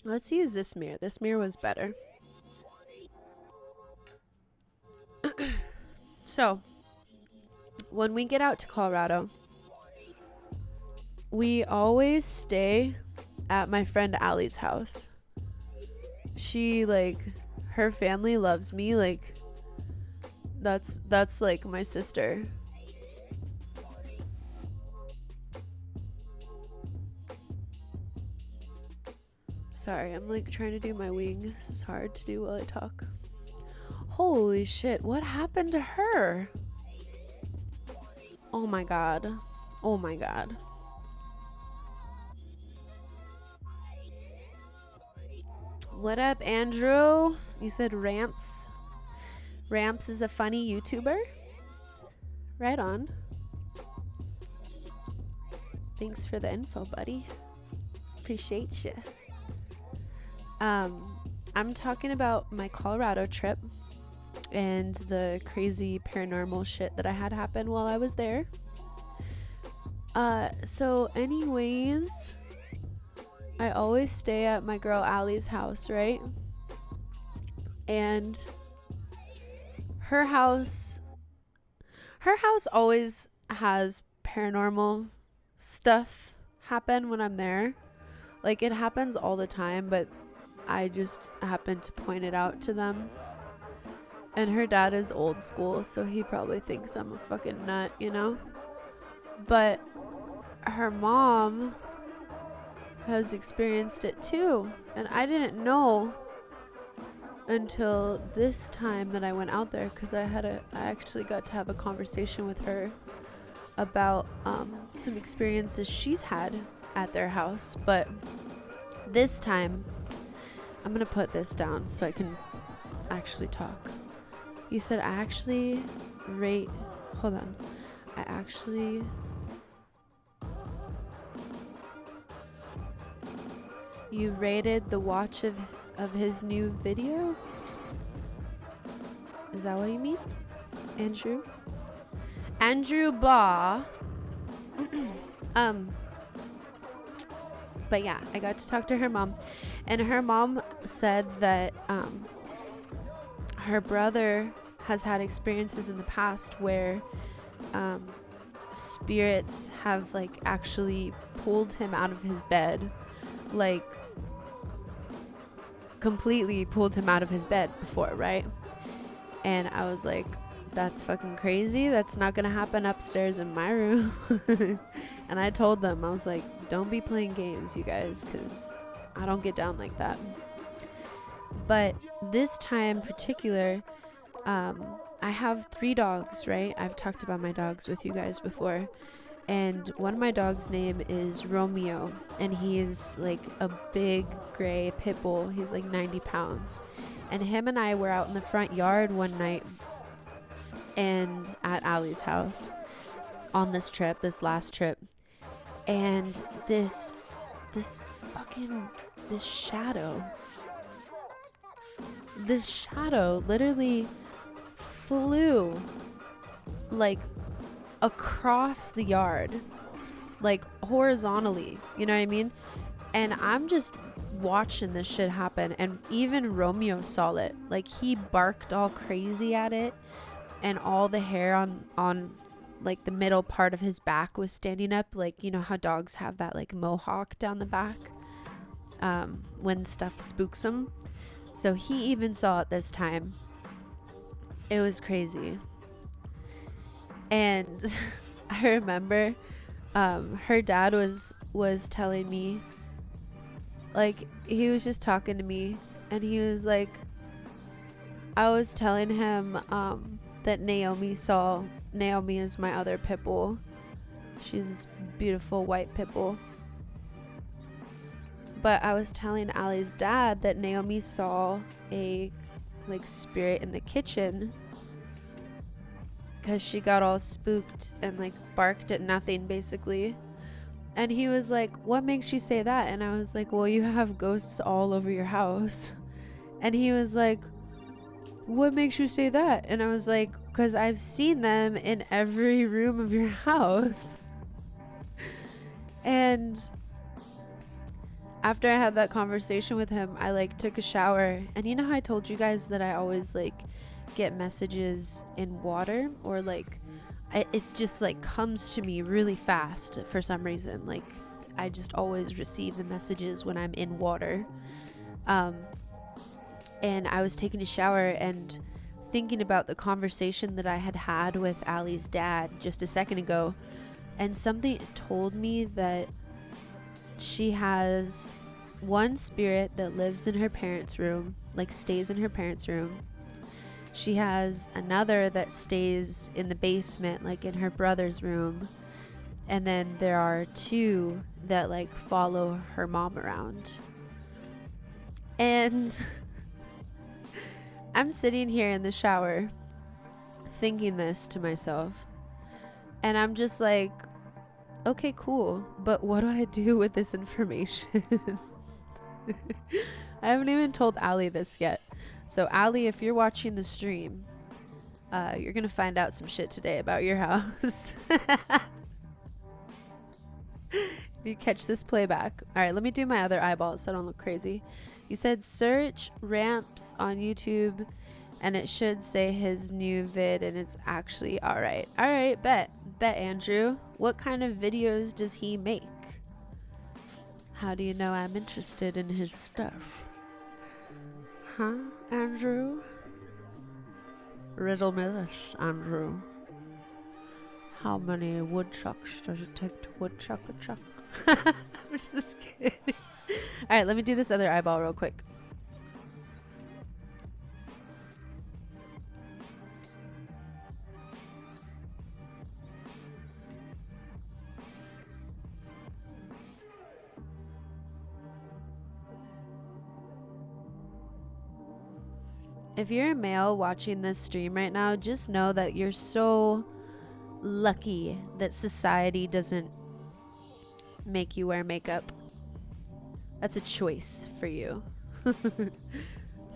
let's use this mirror. This mirror was better. So when we get out to Colorado, we always stay at my friend Allie's house. She, like, her family loves me. Like, that's like my sister. Sorry, I'm like trying to do my wing. This is hard to do while I talk. Holy shit, what happened to her? Oh my god. Oh my god. What up, Andrew? You said Ramps. Ramps is a funny YouTuber? Right on. Thanks for the info, buddy. Appreciate you. I'm talking about my Colorado trip and the crazy paranormal shit that I had happen while I was there. So anyways, I always stay at my girl Allie's house, right? And her house always has paranormal stuff happen when I'm there. Like, it happens all the time, but I just happen to point it out to them. And her dad is old school, so he probably thinks I'm a fucking nut, you know? But her mom has experienced it too, and I didn't know until this time that I went out there, because I actually got to have a conversation with her about some experiences she's had at their house. But this time I'm gonna put this down so I can actually talk. You said I actually rate, hold on, I actually you rated the watch of his new video? Is that what you mean? Andrew Baugh. But yeah, I got to talk to her mom, and her mom said that her brother has had experiences in the past where spirits have like actually pulled him out of his bed, like completely pulled him out of his bed before, right? And I was like, that's fucking crazy. That's not gonna happen upstairs in my room. And I told them, I was like, don't be playing games, you guys, because I don't get down like that. But this time in particular, I have 3 dogs, right? I've talked about my dogs with you guys before. And one of my dogs' name is Romeo, and he is like a big gray pit bull. He's like 90 pounds. And him and I were out in the front yard one night, and at Allie's house on this trip, this last trip. And this shadow literally flew like across the yard, like horizontally, you know what I mean? And I'm just watching this shit happen, and even Romeo saw it. Like, he barked all crazy at it, and all the hair on like the middle part of his back was standing up, like, you know how dogs have that like mohawk down the back when stuff spooks them. So he even saw it this time. It was crazy. And I remember her dad was telling me, like, he was just talking to me, and he was like, I was telling him that Naomi is my other pit bull. She's this beautiful white pit bull. But I was telling Allie's dad that Naomi saw a like spirit in the kitchen, because she got all spooked and like barked at nothing basically. And he was like, what makes you say that? And I was like, well, you have ghosts all over your house. And he was like, what makes you say that? And I was like, because I've seen them in every room of your house. And after I had that conversation with him, I like took a shower. And you know how I told you guys that I always like get messages in water, or like it just like comes to me really fast for some reason. Like, I just always receive the messages when I'm in water. And I was taking a shower and thinking about the conversation that I had had with Allie's dad just a second ago, and something told me that she has one spirit that lives in her parents' room, like stays in her parents' room. She has another that stays in the basement, like in her brother's room. And then there are two that like follow her mom around. And I'm sitting here in the shower thinking this to myself. And I'm just like, okay, cool. But what do I do with this information? I haven't even told Allie this yet. So Allie, if you're watching the stream, you're going to find out some shit today about your house. If you catch this playback. All right, let me do my other eyeballs so I don't look crazy. You said search Ramps on YouTube and it should say his new vid, and it's actually all right. All right, bet Andrew. What kind of videos does he make? How do you know I'm interested in his stuff? Huh, Andrew? Riddle me this, Andrew. How many woodchucks does it take to woodchuck a chuck? I'm just kidding. All right, let me do this other eyeball real quick. If you're a male watching this stream right now, just know that you're so lucky that society doesn't make you wear makeup. That's a choice for you.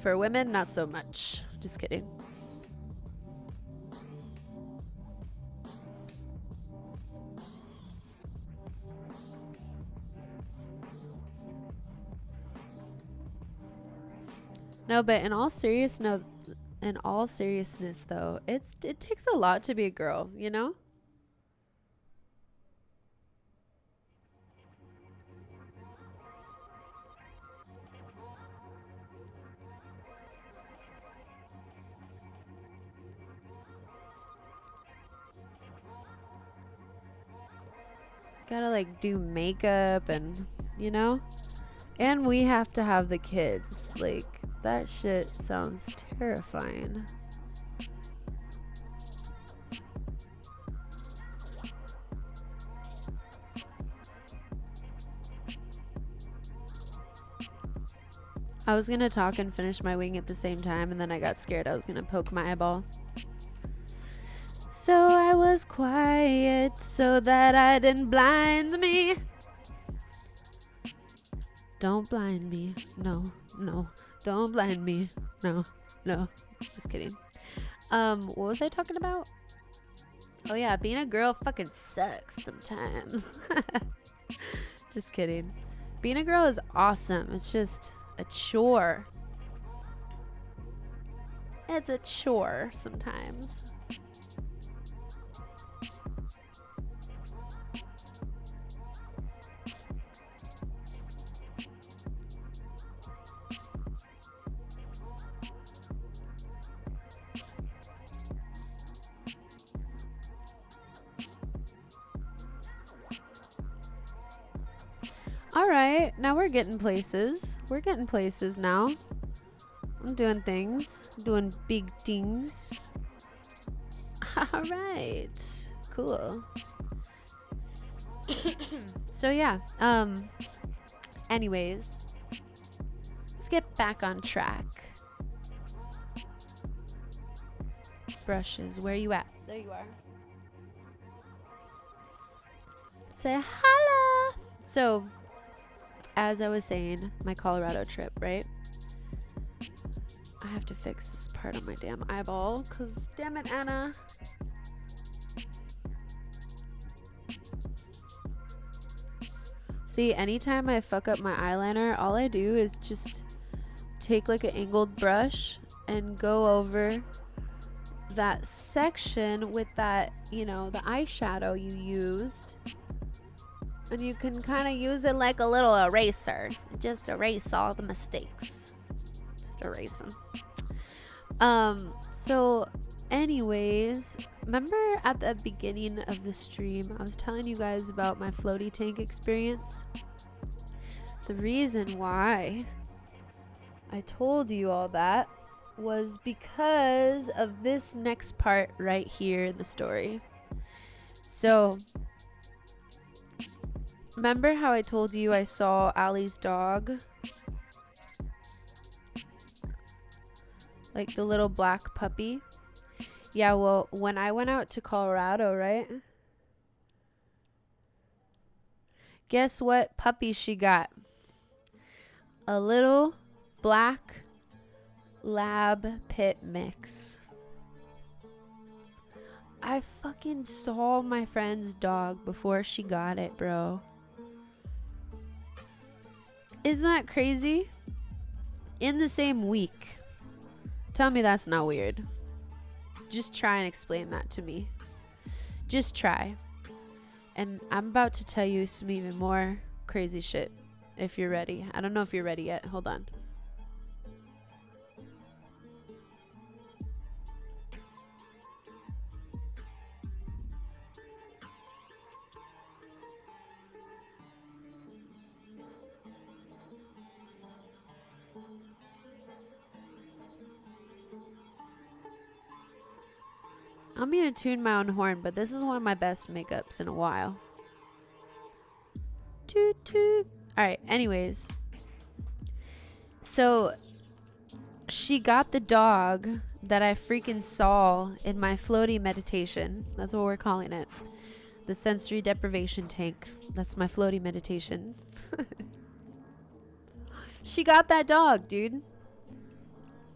For women, not so much. Just kidding. No, but in all seriousness though, it takes a lot to be a girl, you know? Gotta like do makeup and, you know? And we have to have the kids. Like, that shit sounds terrifying. I was gonna talk and finish my wing at the same time, and then I got scared I was gonna poke my eyeball. So I was quiet so that I didn't blind me. Don't blind me. No, no. Don't blind me. No, no. Just kidding. What was I talking about? Oh yeah, being a girl fucking sucks sometimes. Just kidding. Being a girl is awesome. It's just a chore. It's a chore sometimes. All right, now we're getting places. We're getting places now. I'm doing things, doing big things. All right, cool. So yeah, anyways, let's get back on track. Brushes, where you at? There you are. Say hello. So, as I was saying, my Colorado trip, right? I have to fix this part on my damn eyeball, cause damn it, Anna. See, anytime I fuck up my eyeliner, all I do is just take like an angled brush and go over that section with that, you know, the eyeshadow you used. And you can kind of use it like a little eraser. Just erase all the mistakes. Just erase them. So anyways, remember at the beginning of the stream, I was telling you guys about my floaty tank experience? The reason why I told you all that was because of this next part right here in the story. So remember how I told you I saw Allie's dog? Like the little black puppy? Yeah, well, when I went out to Colorado, right? Guess what puppy she got? A little black lab pit mix. I fucking saw my friend's dog before she got it, bro. Isn't that crazy? In the same week. Tell me that's not weird. Just try and explain that to me. Just try. And I'm about to tell you some even more crazy shit if you're ready. I don't know if you're ready yet. Hold on. I'm gonna tune my own horn, but this is one of my best makeups in a while. Toot toot. Alright, anyways. So, she got the dog that I freaking saw in my floaty meditation. That's what we're calling it. The sensory deprivation tank. That's my floaty meditation. She got that dog, dude.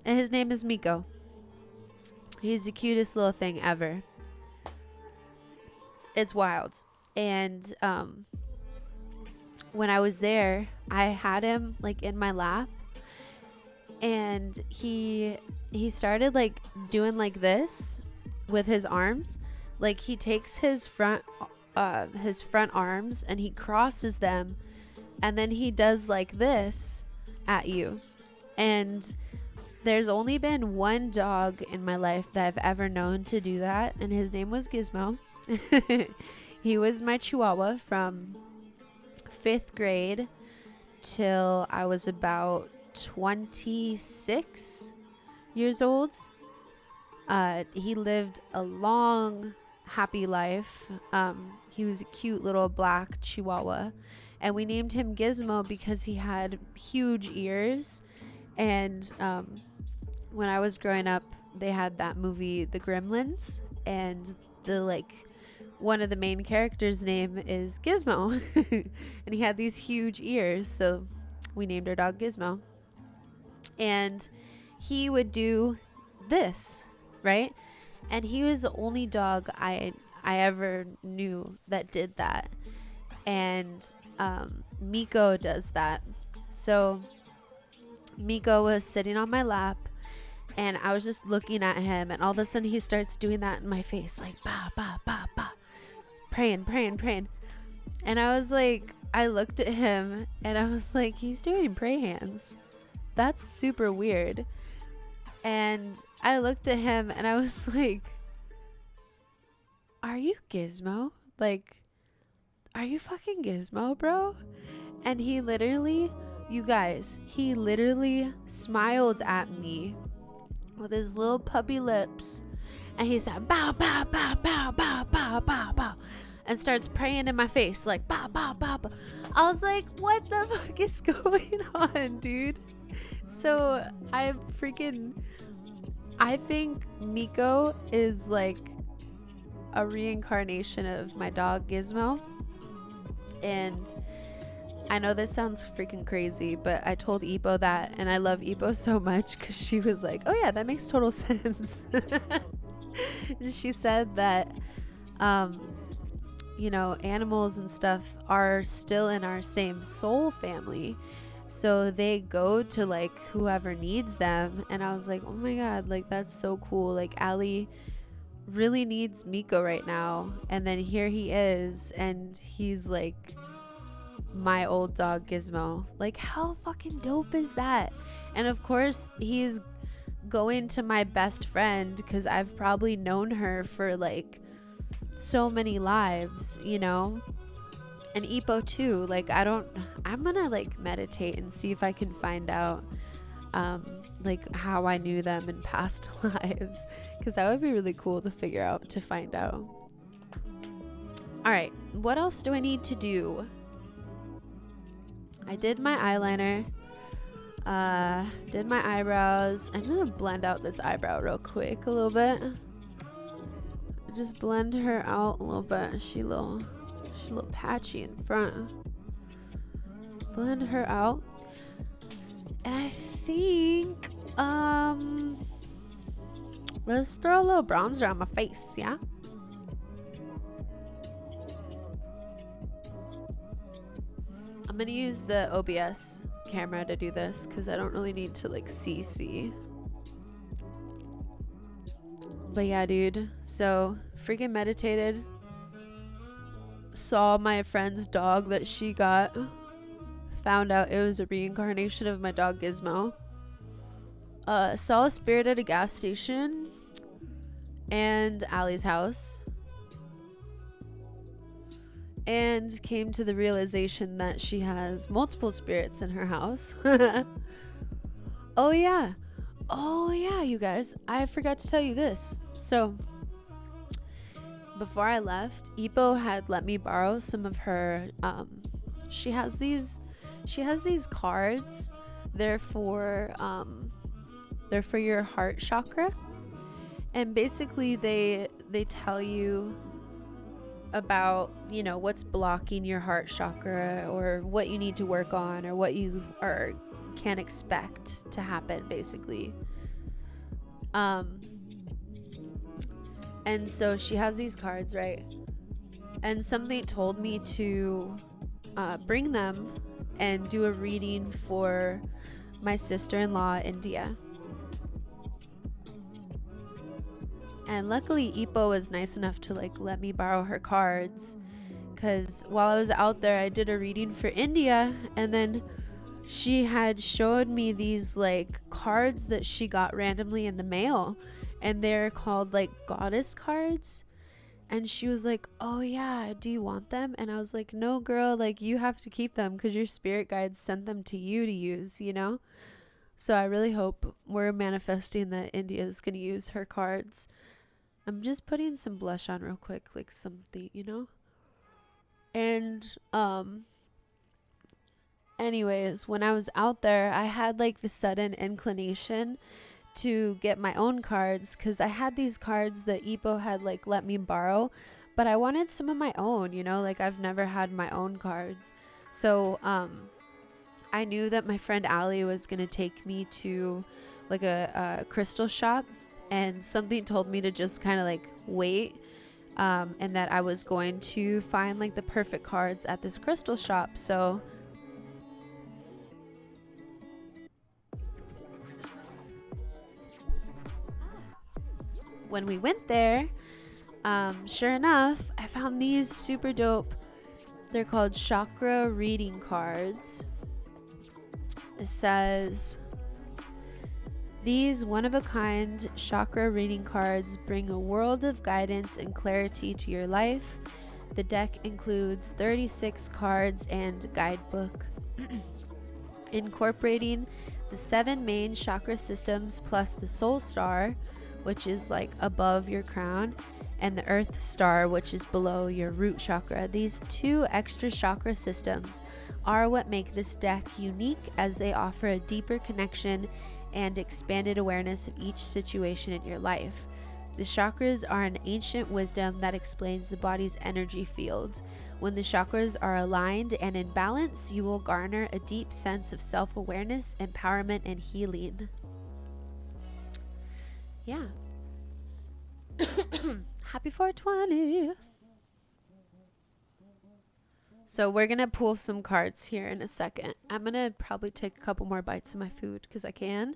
And his name is Miko. He's the cutest little thing ever. It's wild. And when I was there, I had him like in my lap, and he started like doing like this with his arms. Like he takes his front arms and he crosses them, and then he does like this at you. And there's only been one dog in my life that I've ever known to do that, and his name was Gizmo. He was my Chihuahua from 5th grade till I was about 26 years old. He lived a long, happy life. He was a cute little black Chihuahua, and we named him Gizmo because he had huge ears. And when I was growing up, they had that movie The Gremlins, and the like one of the main characters' name is Gizmo. And he had these huge ears, so we named our dog Gizmo. And he would do this, right? And he was the only dog I ever knew that did that. And Miko does that. So Miko was sitting on my lap, and I was just looking at him, and all of a sudden he starts doing that in my face, like ba ba ba ba, praying. And I was like, I looked at him and I was like, he's doing pray hands. That's super weird. And I looked at him and I was like, are you Gizmo? Like, are you fucking Gizmo, bro? And he literally, you guys, he literally smiled at me with his little puppy lips, and he said bow bow bow bow bow bow bow bow, and starts praying in my face like bow bow bow bow. I was like, what the fuck is going on, dude? So I think Miko is like a reincarnation of my dog Gizmo. And I know this sounds freaking crazy, but I told Ipo that, and I love Ipo so much because she was like, oh yeah, that makes total sense. She said that, you know, animals and stuff are still in our same soul family. So they go to like whoever needs them. And I was like, oh my God, like that's so cool. Like Allie really needs Miko right now. And then here he is, and he's like my old dog Gizmo. Like, how fucking dope is that? And of course he's going to my best friend because I've probably known her for like so many lives, you know. And Ipo too. Like, I'm gonna like meditate and see if I can find out like how I knew them in past lives, because that would be really cool to find out. All right, what else do I need to do? I did my eyeliner, did my eyebrows. I'm gonna blend out this eyebrow real quick a little bit. Just blend her out a little bit. She's a little patchy in front. Blend her out. And I think let's throw a little bronzer on my face, yeah? I'm gonna use the OBS camera to do this because I don't really need to like see. But yeah, dude, so freaking meditated. Saw my friend's dog that she got. Found out it was a reincarnation of my dog Gizmo. Saw a spirit at a gas station and Allie's house. And came to the realization that she has multiple spirits in her house. Oh yeah, you guys, I forgot to tell you this. So before I left, Ipo had let me borrow some of her she has these cards. They're for your heart chakra, and basically they tell you about, you know, what's blocking your heart chakra, or what you need to work on, or what you can expect to happen, basically. And so she has these cards, right? And something told me to bring them and do a reading for my sister-in-law, India. And luckily Ipo was nice enough to like let me borrow her cards, because while I was out there I did a reading for India, and then she had showed me these like cards that she got randomly in the mail, and they're called like goddess cards. And she was like, oh yeah, do you want them? And I was like, no girl, like you have to keep them because your spirit guides sent them to you to use, you know. So I really hope we're manifesting that India is going to use her cards. I'm just putting some blush on real quick, like something, you know. And anyways, when I was out there, I had like the sudden inclination to get my own cards because I had these cards that Ipo had like let me borrow, but I wanted some of my own, you know, like I've never had my own cards. So I knew that my friend Allie was going to take me to like a crystal shop, and something told me to just kind of like wait, and that I was going to find like the perfect cards at this crystal shop. So when we went there, sure enough, I found these super dope. They're called chakra reading cards. It says, these one-of-a-kind chakra reading cards bring a world of guidance and clarity to your life. The deck includes 36 cards and guidebook, incorporating the 7 main chakra systems plus the soul star, which is like above your crown, and the earth star, which is below your root chakra. These 2 extra chakra systems are what make this deck unique, as they offer a deeper connection and expanded awareness of each situation in your life. The chakras are an ancient wisdom that explains the body's energy fields. When the chakras are aligned and in balance, you will garner a deep sense of self-awareness, empowerment, and healing. Yeah. Happy 420. So we're gonna pull some cards here in a second. I'm gonna probably take a couple more bites of my food because I can.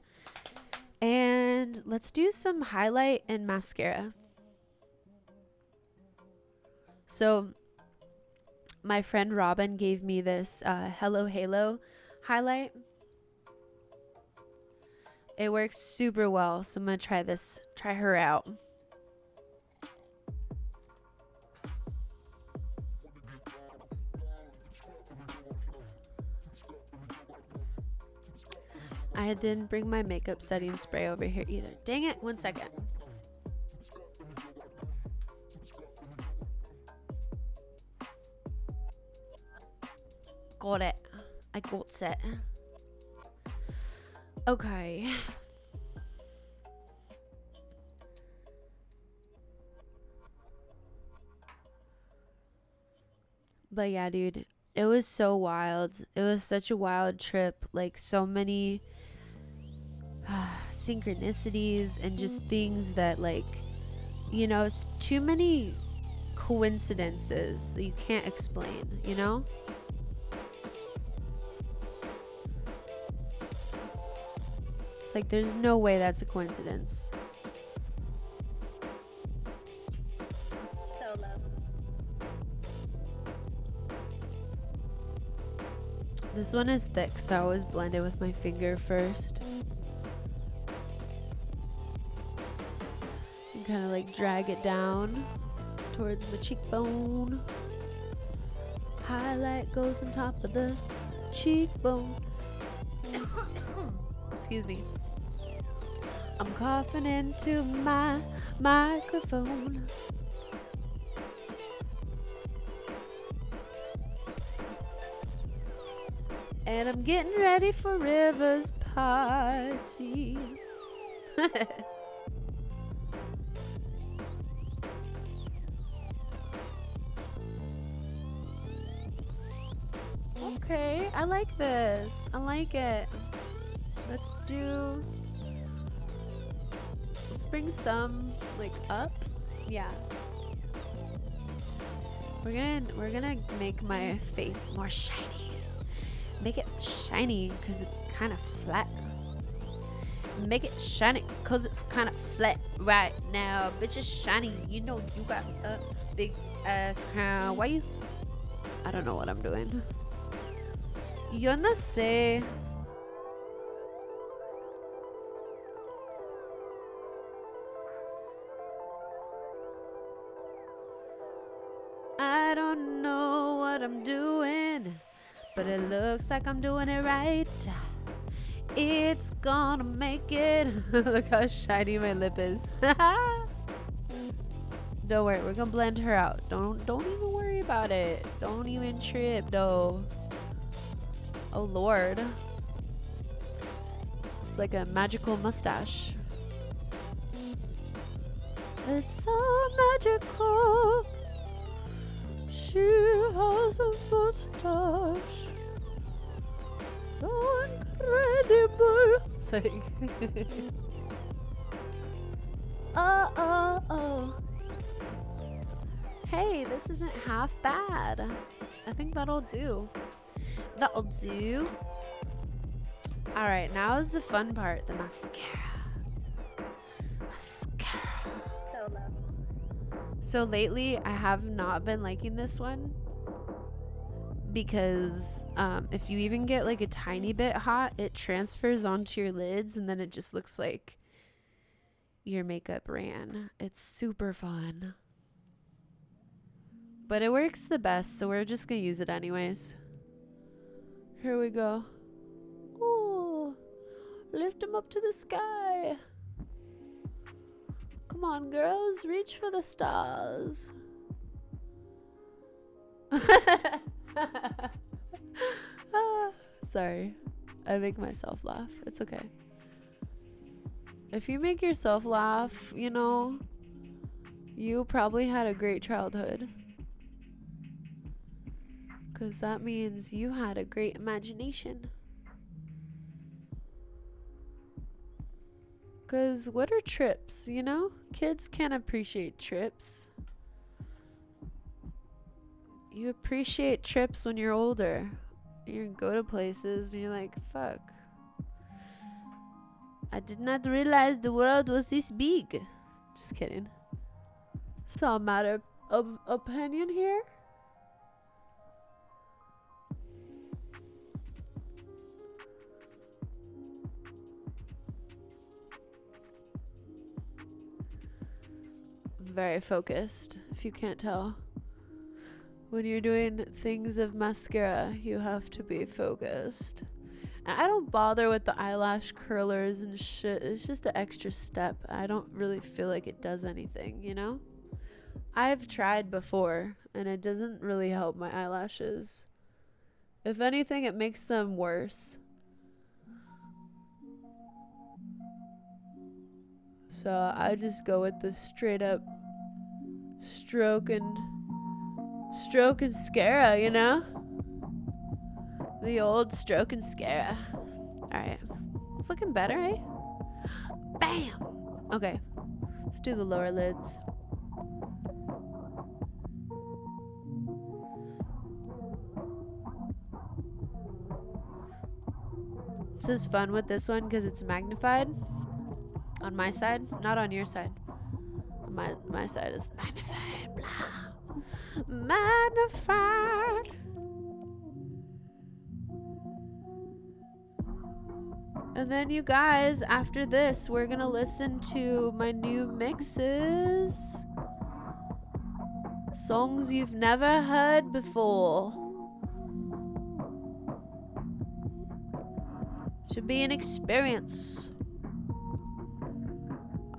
And let's do some highlight and mascara. So my friend Robin gave me this Hello Halo highlight. It works super well, so I'm gonna try her out. I didn't bring my makeup setting spray over here either. Dang it, 1 second. Got it. I got it. Okay. But yeah, dude, it was so wild. It was such a wild trip. Like, so many synchronicities and just things that, like, you know, it's too many coincidences that you can't explain, you know? It's like, there's no way that's a coincidence. So love. This one is thick, so I always blend it with my finger first. And kind of like drag it down towards my cheekbone. Highlight goes on top of the cheekbone. Excuse me. I'm coughing into my microphone. And I'm getting ready for River's party. Okay, I like this. I like it. Let's bring some like up. Yeah. We're gonna make my face more shiny. Make it shiny because it's kind of flat. Make it shiny because it's kind of flat right now. Bitch, it's shiny. You know you got a big ass crown. Why you? I don't know what I'm doing. Yo no sé. I don't know what I'm doing, but it looks like I'm doing it right. It's gonna make it. Look how shiny my lip is. Don't worry, we're gonna blend her out. Don't even worry about it. Don't even trip though. Oh Lord. It's like a magical mustache. It's so magical. She has a mustache. So incredible. Sorry. Oh. Hey, this isn't half bad. I think that'll do. That'll do. Alright, now is the fun part, the mascara. So lately, I have not been liking this one because if you even get like a tiny bit hot, it transfers onto your lids and then it just looks like your makeup ran. It's super fun. But it works the best, so we're just gonna use it anyways. Here we go. Ooh, lift him up to the sky. Come on, girls, reach for the stars. Sorry, I make myself laugh. It's okay. If you make yourself laugh, you know, you probably had a great childhood. 'Cause that means you had a great imagination. 'Cause what are trips, you know? Kids can't appreciate trips. You appreciate trips when you're older. You go to places and you're like, fuck. I did not realize the world was this big. Just kidding. It's all a matter of opinion here. Very focused, if you can't tell. When you're doing things of mascara, you have to be focused. And I don't bother with the eyelash curlers and shit. It's just an extra step. I don't really feel like it does anything, you know? I've tried before, and it doesn't really help my eyelashes. If anything, it makes them worse. So I just go with the straight up stroke and scara, you know? The old stroke and scara. Alright. It's looking better, eh? Bam! Okay. Let's do the lower lids. This is fun with this one because it's magnified. On my side, not on your side. My side is magnified. Blah. Magnified. And then you guys, after this, we're gonna listen to my new mixes. Songs you've never heard before. Should be an experience.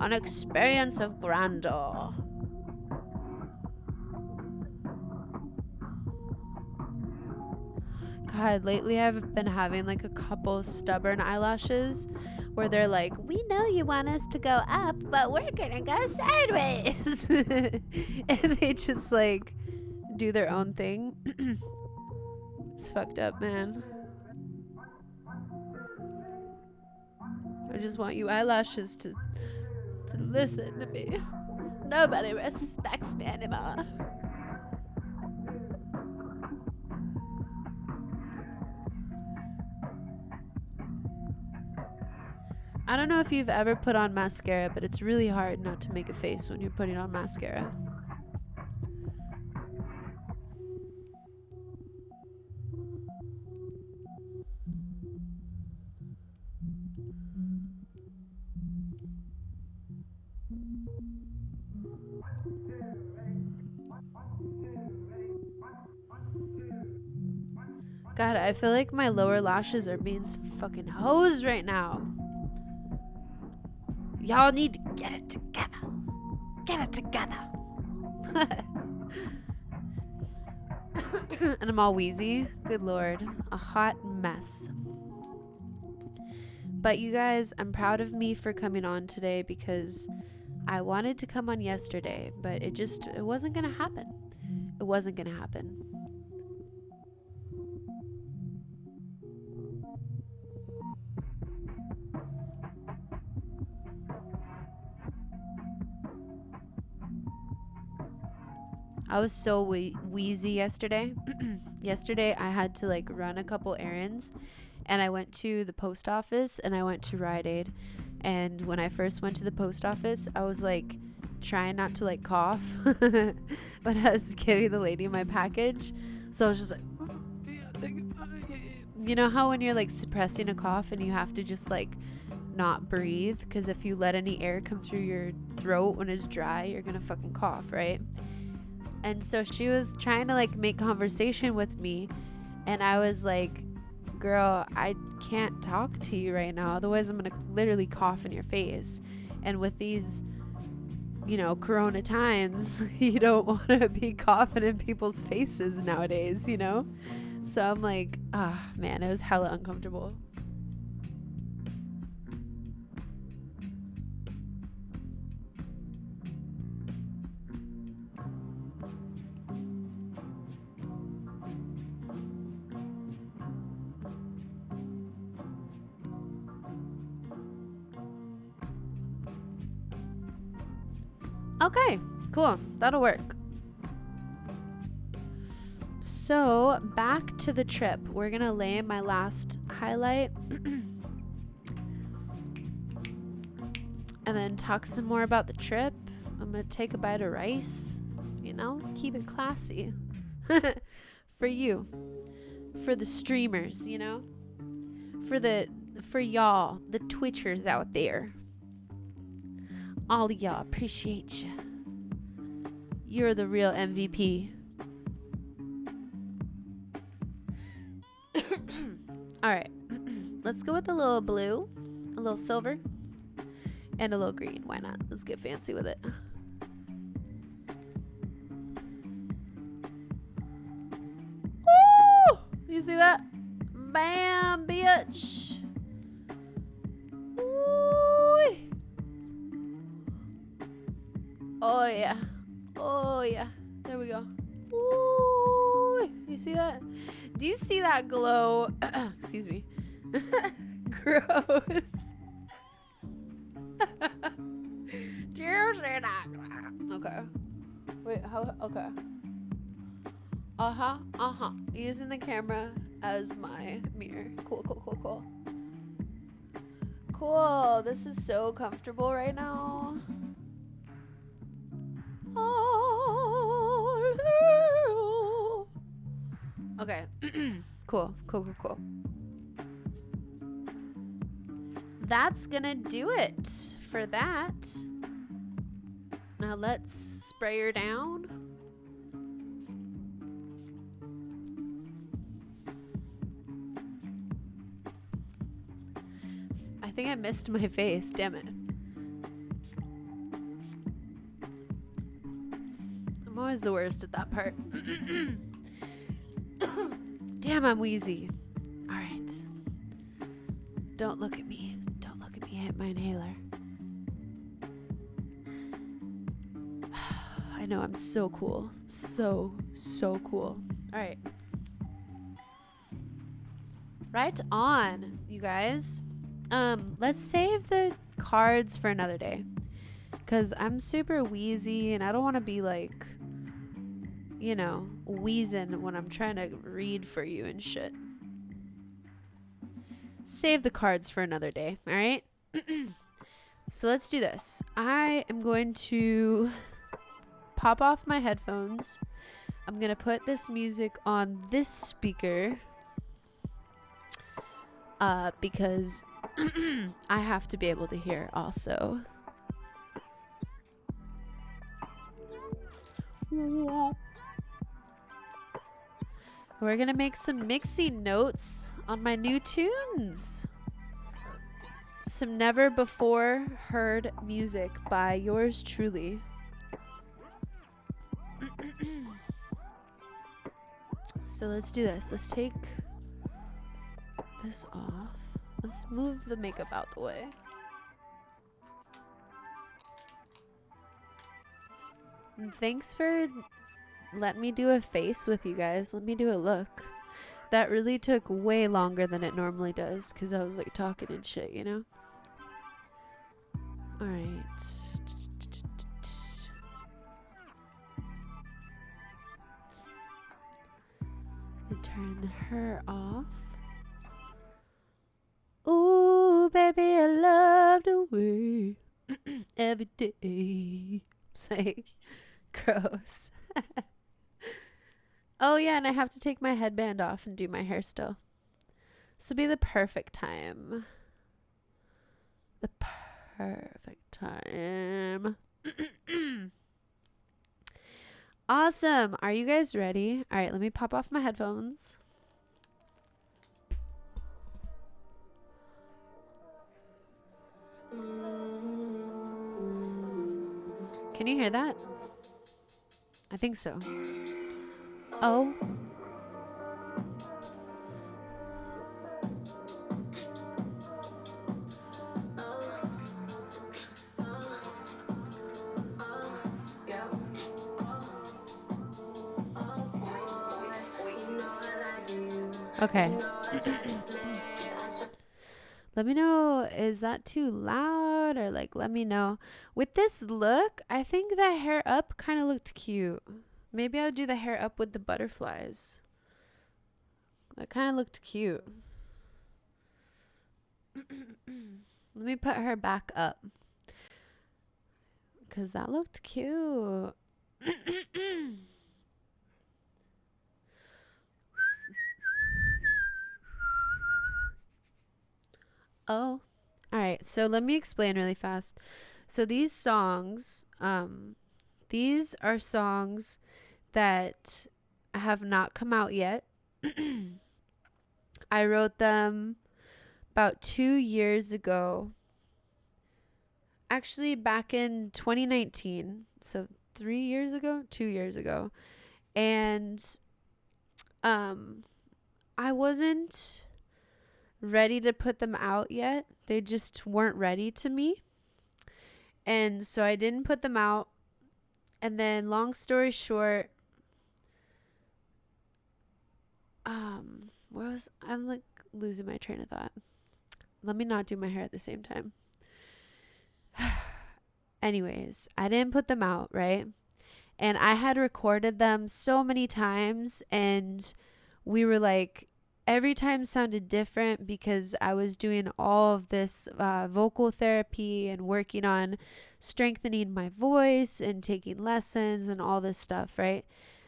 An experience of grandeur. God, lately I've been having like a couple stubborn eyelashes where they're like, we know you want us to go up, but we're gonna go sideways. And they just like do their own thing. It's fucked up, man. I just want you eyelashes to listen to me. Nobody respects me anymore. I don't know if you've ever put on mascara, but it's really hard not to make a face when you're putting on mascara. God, I feel like my lower lashes are being some fucking hoes right now. Y'all need to get it together. Get it together. And I'm all wheezy. Good Lord. A hot mess. But you guys, I'm proud of me for coming on today because I wanted to come on yesterday, but it wasn't gonna happen. It wasn't gonna happen. I was so wheezy yesterday. Yesterday I had to like run a couple errands, and I went to the post office and I went to Rite Aid. And when I first went to the post office, I was like trying not to like cough when I was giving the lady my package. So I was just like, you know how when you're like suppressing a cough and you have to just like not breathe, because if you let any air come through your throat when it's dry, you're gonna fucking cough, right? And so she was trying to like make conversation with me, and I was like, girl, I can't talk to you right now, otherwise I'm gonna literally cough in your face. And with these, you know, corona times, you don't want to be coughing in people's faces nowadays, you know? So I'm like, man, it was hella uncomfortable. Okay, cool. That'll work. So back to the trip. We're gonna lay in my last highlight and then talk some more about the trip. I'm gonna take a bite of rice, you know, keep it classy. For you, for the streamers, you know, for y'all, the Twitchers out there. All of y'all, appreciate you. You're the real MVP. All right, let's go with a little blue, a little silver, and a little green. Why not? Let's get fancy with it. Woo! You see that? Bam, bitch. Woo! Oh yeah. Oh yeah. There we go. Woo! You see that? Do you see that glow? Excuse me. Gross. Do you see that? Okay. Wait, how? Okay. Using the camera as my mirror. Cool, cool, cool, cool. Cool. This is so comfortable right now. Okay. Cool. That's gonna do it for that. Now let's spray her down. I think I missed my face, damn it. I'm always the worst at that part. Damn, I'm wheezy. All right. Don't look at me. Don't look at me. I hit my inhaler. I know, I'm so cool. So cool. All right. Right on, you guys. Let's save the cards for another day, because I'm super wheezy and I don't want to be like, you know, wheezing when I'm trying to read for you and shit. Save the cards for another day, all right? So let's do this. I am going to pop off my headphones. I'm going to put this music on this speaker because I have to be able to hear also. We're gonna make some mixing notes on my new tunes. Some never before heard music by yours truly. So let's do this. Let's take this off. Let's move the makeup out the way. And thanks for letting me do a face with you guys. Let me do a look. That really took way longer than it normally does because I was like talking and shit, you know? Alright. And turn her off. Ooh, baby, I love the way every day. Say, gross. Oh, yeah, and I have to take my headband off and do my hair still. This will be the perfect time. The perfect time. Awesome. Are you guys ready? All right, let me pop off my headphones. Can you hear that? I think so. Oh. Okay. Let me know, is that too loud? Or like, let me know. With this look, I think the hair up kind of looked cute. Maybe I'll do the hair up with the butterflies. That kind of looked cute. Let me put her back up. Because that looked cute. Oh, all right. So let me explain really fast. So these songs, these are songs that have not come out yet. I wrote them about 2 years ago. Actually, back in 2019. So 3 years ago, 2 years ago. And I wasn't ready to put them out yet. They just weren't ready to me. And so I didn't put them out. And then long story short, I'm like losing my train of thought. Let me not do my hair at the same time. Anyways, I didn't put them out, right? And I had recorded them so many times, and we were like, every time sounded different because I was doing all of this vocal therapy and working on strengthening my voice and taking lessons and all this stuff, right?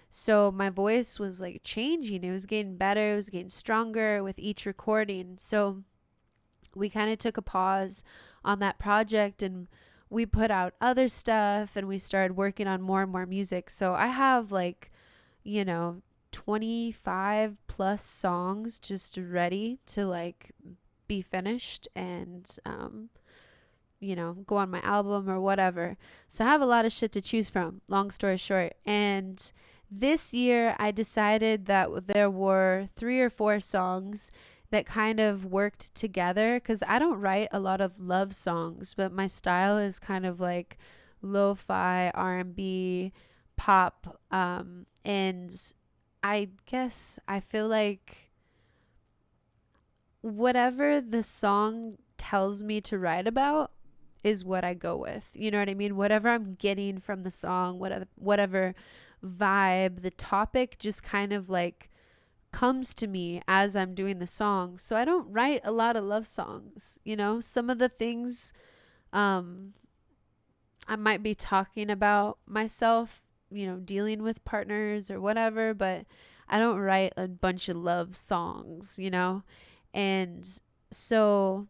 So my voice was like changing. It was getting better. It was getting stronger with each recording. So we kind of took a pause on that project, and we put out other stuff, and we started working on more and more music. So I have like, 25 plus songs just ready to like be finished and go on my album or whatever. So I have a lot of shit to choose from, long story short. And this year I decided that there were 3 or 4 songs that kind of worked together, because I don't write a lot of love songs, but my style is kind of like lo-fi, R&B, pop, and I guess I feel like whatever the song tells me to write about is what I go with. You know what I mean? Whatever I'm getting from the song, whatever vibe, the topic just kind of like comes to me as I'm doing the song. So I don't write a lot of love songs. Some of the things I might be talking about myself, dealing with partners or whatever, but I don't write a bunch of love songs, And so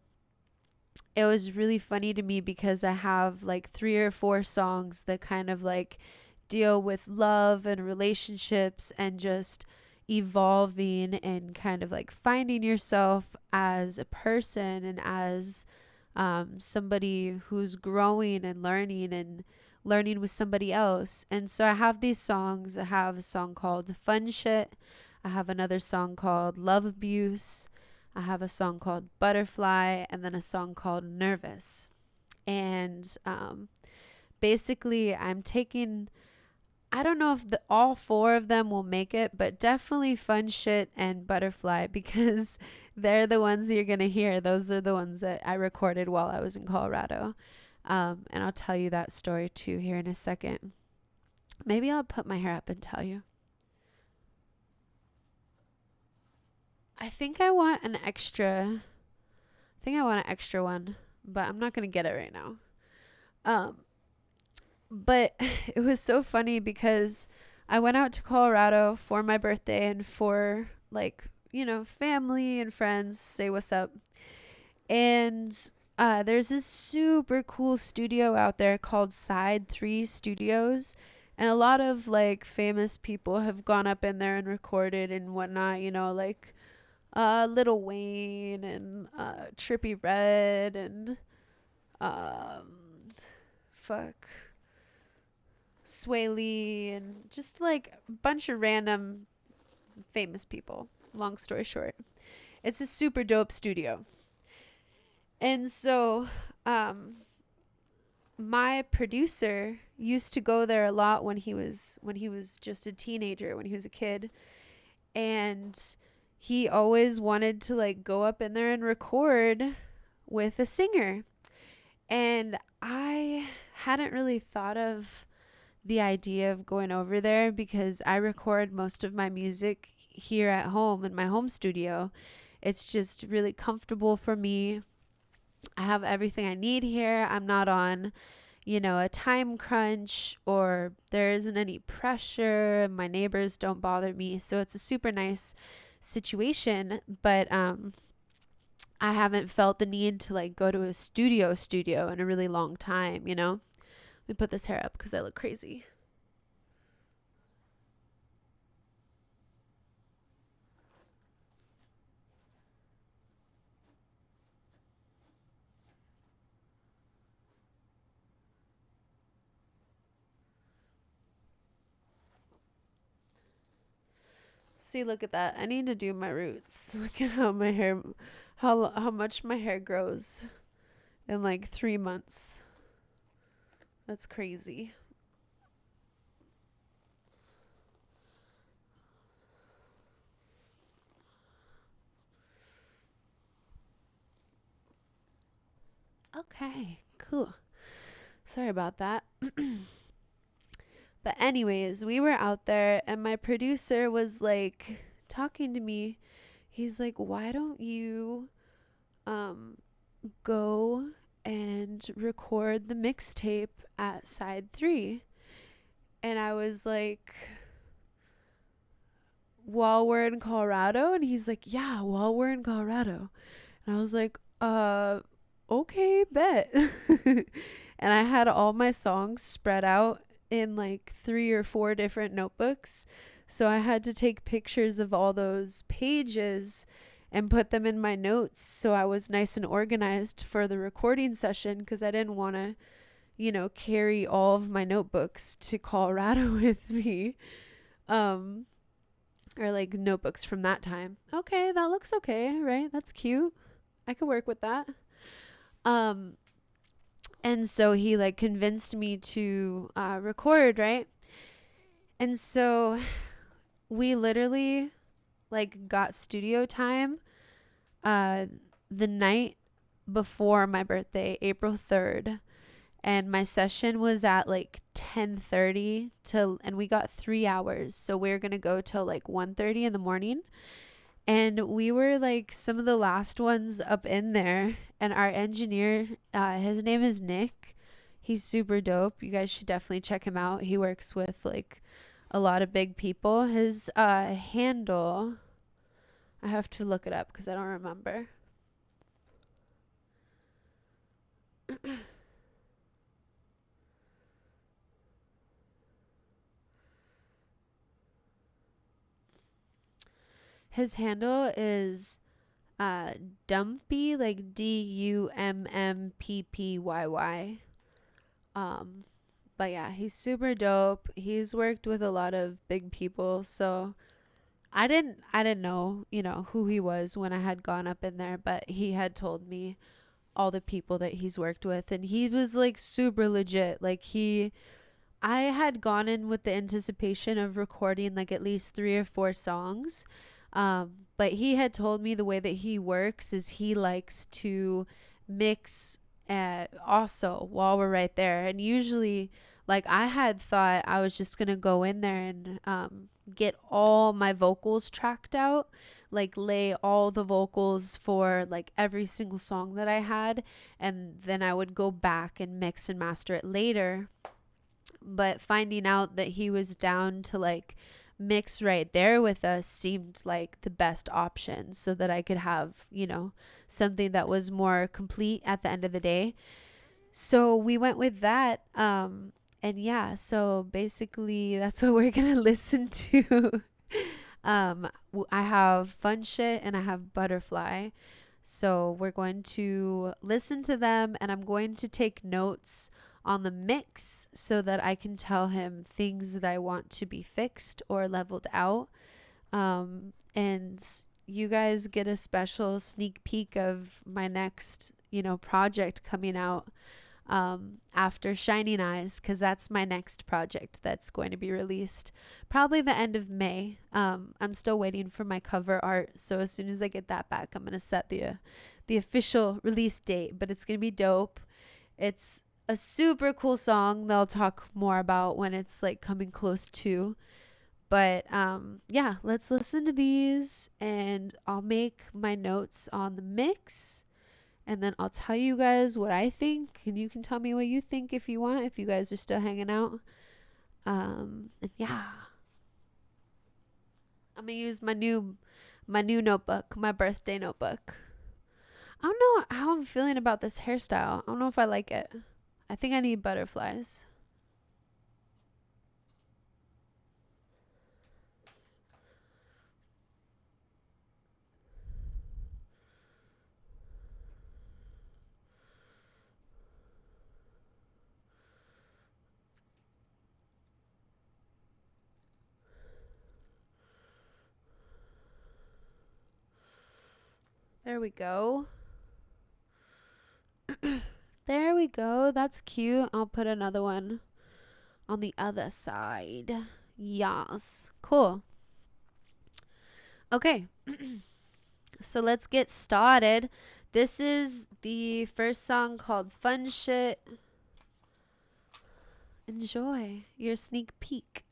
it was really funny to me because I have like 3 or 4 songs that kind of like deal with love and relationships and just evolving and kind of like finding yourself as a person and as somebody who's growing and learning with somebody else. And so I have these songs. I have a song called Fun Shit. I have another song called Love Abuse. I have a song called Butterfly, and then a song called Nervous. And basically I'm taking I don't know if all four of them will make it, but definitely Fun Shit and Butterfly, because they're the ones you're going to hear. Those are the ones that I recorded while I was in Colorado. And I'll tell you that story too here in a second. Maybe I'll put my hair up and tell you. I think I want an extra. I think I want an extra one, but I'm not going to get it right now. But it was so funny because I went out to Colorado for my birthday and for, like, you know, family and friends, say what's up. And there's this super cool studio out there called Side 3 Studios. And a lot of, like, famous people have gone up in there and recorded and whatnot, you know, like Lil Wayne and Trippie Redd and Sway Lee and just like a bunch of random famous people. Long story short, it's a super dope studio. And so my producer used to go there a lot when he was just a teenager, when he was a kid, and he always wanted to like go up in there and record with a singer. And I hadn't really thought of the idea of going over there because I record most of my music here at home in my home studio. It's just really comfortable for me. I have everything I need here. I'm not on, you know, a time crunch, or there isn't any pressure. My neighbors don't bother me. So it's a super nice situation. But I haven't felt the need to like go to a studio in a really long time, you know? Let me put this hair up because I look crazy. See, look at that. I need to do my roots. Look at how my hair, how much my hair grows in like 3 months. That's crazy. Okay, cool. Sorry about that. But anyways, we were out there and my producer was like talking to me. He's like, "Why don't you go and record the mixtape at Side 3?" And I was like, "While we're in Colorado?" And he's like, "Yeah, while we're in Colorado." And I was like, okay, bet." And I had all my songs spread out in like 3 or 4 different notebooks. So I had to take pictures of all those pages and put them in my notes so I was nice and organized for the recording session, because I didn't want to, you know, carry all of my notebooks to Colorado with me. Or like notebooks from that time. Okay, that looks okay, right? That's cute. I could work with that. And so he like convinced me to record, right? And so we literally like got studio time the night before my birthday, April 3rd. And my session was at like 10:30 and we got 3 hours. So we we're going to go till like 1:30 in the morning. And we were like some of the last ones up in there. And our engineer, his name is Nick. He's super dope. You guys should definitely check him out. He works with like a lot of big people. His handle, I have to look it up because I don't remember. His handle is Dumpy, like DUMMPPYY. But yeah, he's super dope. He's worked with a lot of big people, so I didn't know, you know, who he was when I had gone up in there, but he had told me all the people that he's worked with, and he was like super legit. Like he I had gone in with the anticipation of recording like at least 3 or 4 songs. But he had told me the way that he works is he likes to mix also while we're right there. And usually, like, I had thought I was just going to go in there and get all my vocals tracked out, like lay all the vocals for like every single song that I had. And then I would go back and mix and master it later. But finding out that he was down to like mix right there with us seemed like the best option so that I could have, something that was more complete at the end of the day. So we went with that. And yeah, so basically that's what we're going to listen to. I have Fun Shit and I have Butterfly. So we're going to listen to them and I'm going to take notes on the mix so that I can tell him things that I want to be fixed or leveled out. And you guys get a special sneak peek of my next, project coming out after Shining Eyes, because that's my next project that's going to be released probably the end of May. I'm still waiting for my cover art, so as soon as I get that back, I'm going to set the official release date, but it's going to be dope. It's a super cool song that I'll talk more about when it's like coming close to. But yeah, let's listen to these and I'll make my notes on the mix and then I'll tell you guys what I think and you can tell me what you think if you want, if you guys are still hanging out. And yeah. I'm gonna use my new notebook, my birthday notebook. I don't know how I'm feeling about this hairstyle. I don't know if I like it. I think I need butterflies. There we go. There we go. That's cute. I'll put another one on the other side. Yes. Cool. Okay. So let's get started. This is the first song called Fun Shit. Enjoy your sneak peek.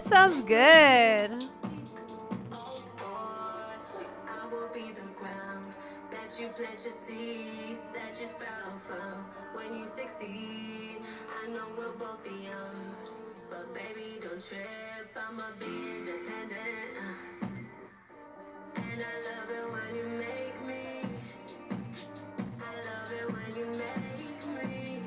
Sounds good. You plant your seed that you sprout from. When you succeed, I know we'll both be young. But baby, don't trip, I'ma be independent. And I love it when you make me. I love it when you make me.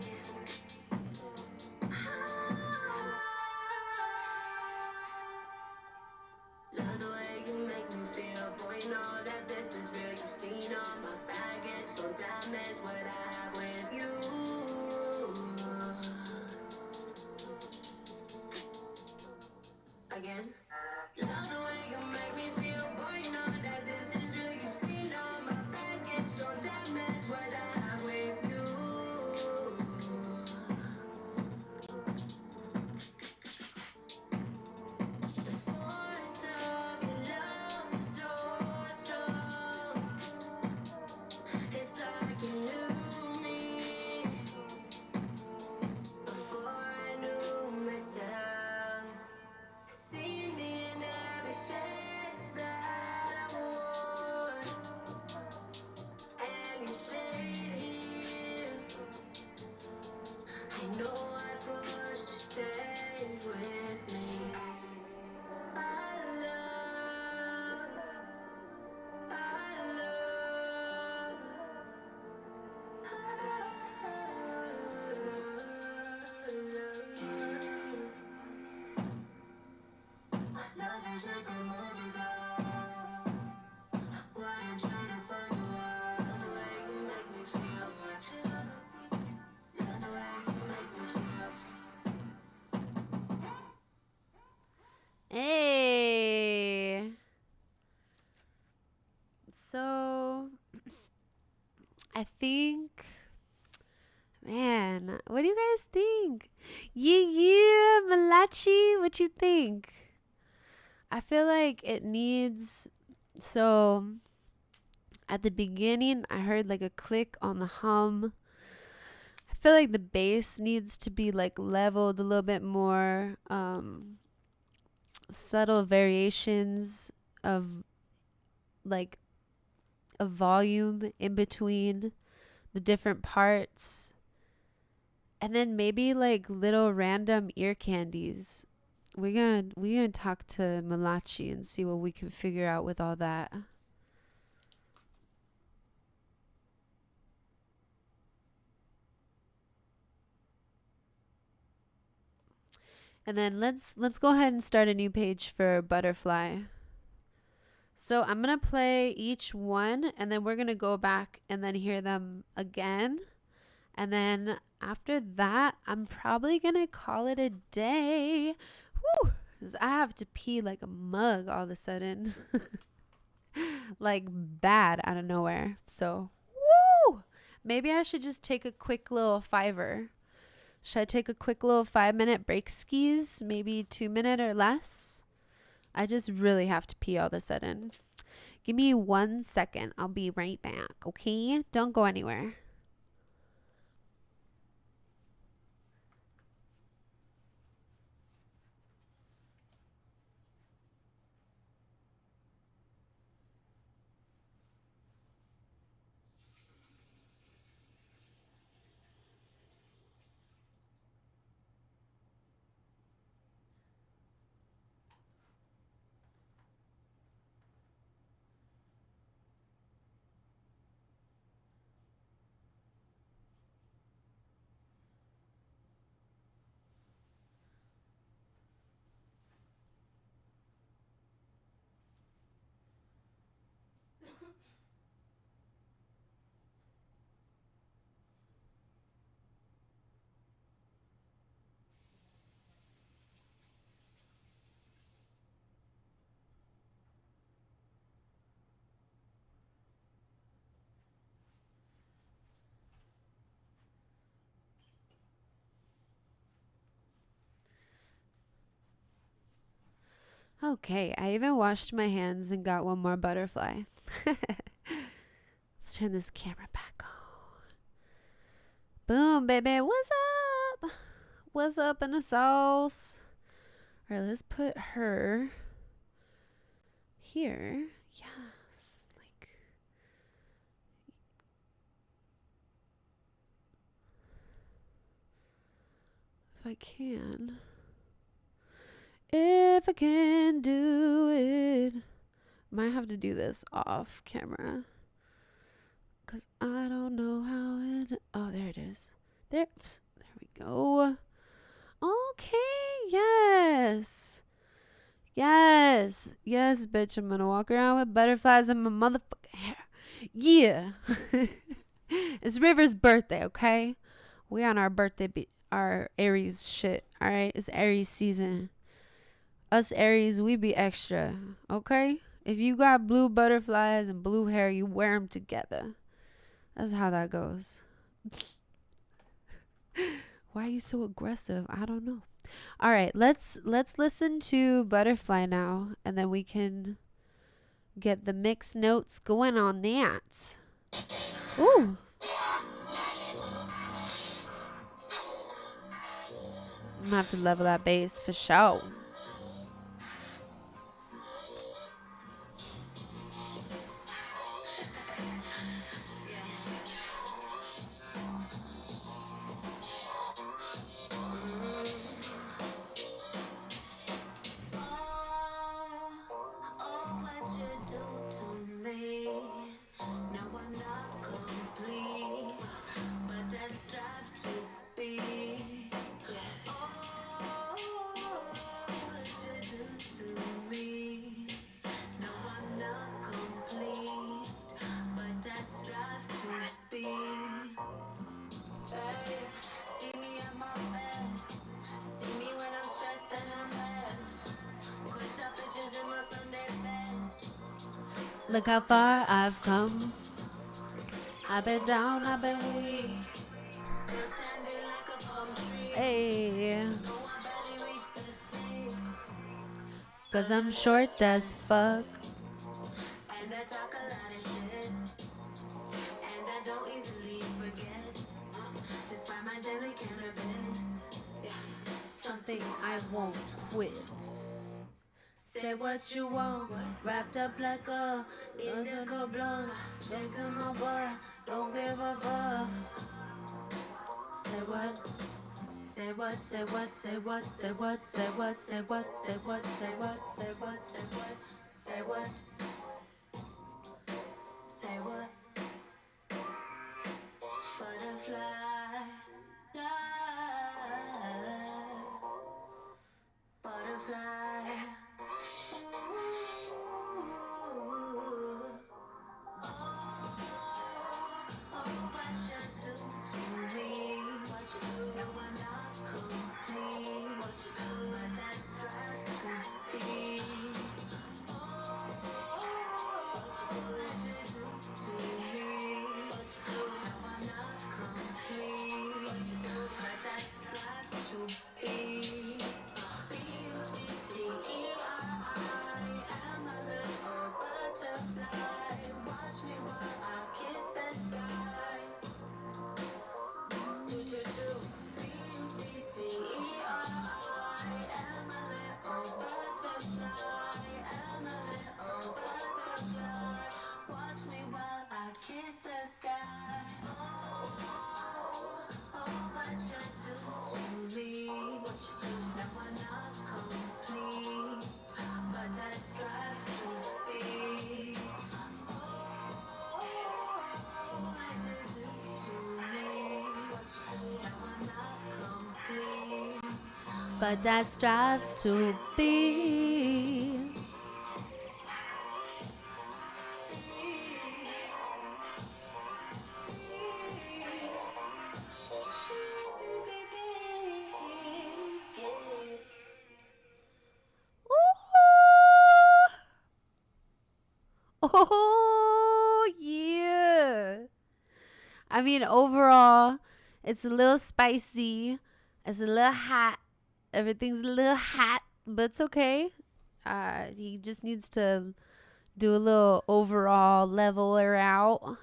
Love the way you make me feel. Boy, you know that this is real. You've seen all my baggage, so damage what I have with you. Again. Love the way you make me feel. So I think, man, what do you guys think? Yeah, Malachi, what you think? I feel like it needs, so at the beginning, I heard like a click on the hum. I feel like the bass needs to be like leveled a little bit more. Subtle variations of like a volume in between the different parts. And then maybe like little random ear candies. We gonna talk to Malachi and see what we can figure out with all that. And then let's go ahead and start a new page for Butterfly. So I'm gonna play each one and then we're gonna go back and then hear them again. And then after that, I'm probably gonna call it a day. Woo! 'Cause I have to pee like a mug all of a sudden. Like bad out of nowhere. So, woo! Maybe I should just take a quick little fiver. Should I take a quick little 5-minute break skis? Maybe 2 minute or less? I just really have to pee all of a sudden. Give me 1 second. I'll be right back, okay? Don't go anywhere. Okay, I even washed my hands and got one more butterfly. Let's turn this camera back on. Boom, baby. What's up? What's up in the sauce? All right, let's put her here. Yes. Like, if I can. If I can do it. Might have to do this off camera. Because I don't know how it. Oh, there it is. There we go. Okay, yes. Yes. Yes, bitch. I'm going to walk around with butterflies in my motherfucking hair. Yeah. It's River's birthday, okay? We on our birthday, our Aries shit, all right? It's Aries season. Us Aries, we be extra, okay? If you got blue butterflies and blue hair, you wear them together. That's how that goes. Why are you so aggressive? I don't know. All right, let's listen to Butterfly now, and then we can get the mixed notes going on that. Ooh. I'm gonna have to level that bass for sure. Look how far I've come. I've been down, I've been weak. Hey. Cause I'm short as fuck. And I talk a lot of shit. And I don't easily forget. Despite my daily cannabis. Yeah. Something I won't quit. Say what you want, wrapped up like a indigo blonde. Shaking my butt, don't give a fuck. Say what? Say what? Say what? Say what? Say what? Say what? Say what? Say what? Say what? Say what? Say what? Say what? Say what? Butterfly, butterfly. But I strive to be. Oh, yeah. I mean, overall, it's a little spicy. It's a little hot. Everything's a little hot, but it's okay. He just needs to do a little overall leveler out.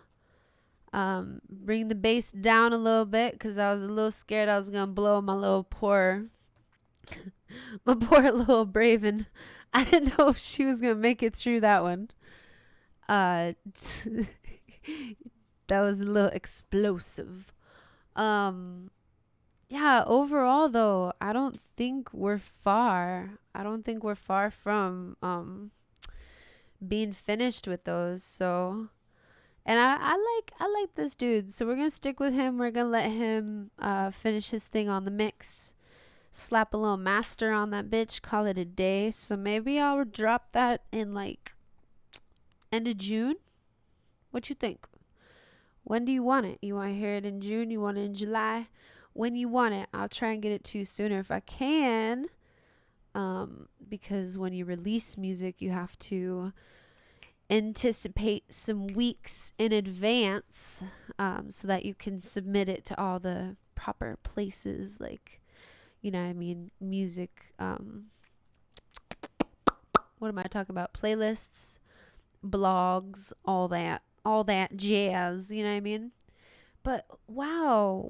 Bring the bass down a little bit because I was a little scared I was gonna blow my little poor, my poor little Braven. I didn't know if she was gonna make it through that one. That was a little explosive. Yeah, overall though, I don't think we're far. I don't think we're far from being finished with those. So, and I like this dude. So we're gonna stick with him. We're gonna let him finish his thing on the mix. Slap a little master on that bitch. Call it a day. So maybe I'll drop that in like end of June. What you think? When do you want it? You want to hear it in June? You want it in July? When you want it, I'll try and get it to you sooner if I can. Because when you release music, you have to anticipate some weeks in advance, so that you can submit it to all the proper places, like, you know what I mean, music, what am I talking about? Playlists, blogs, all that jazz, you know what I mean? But wow.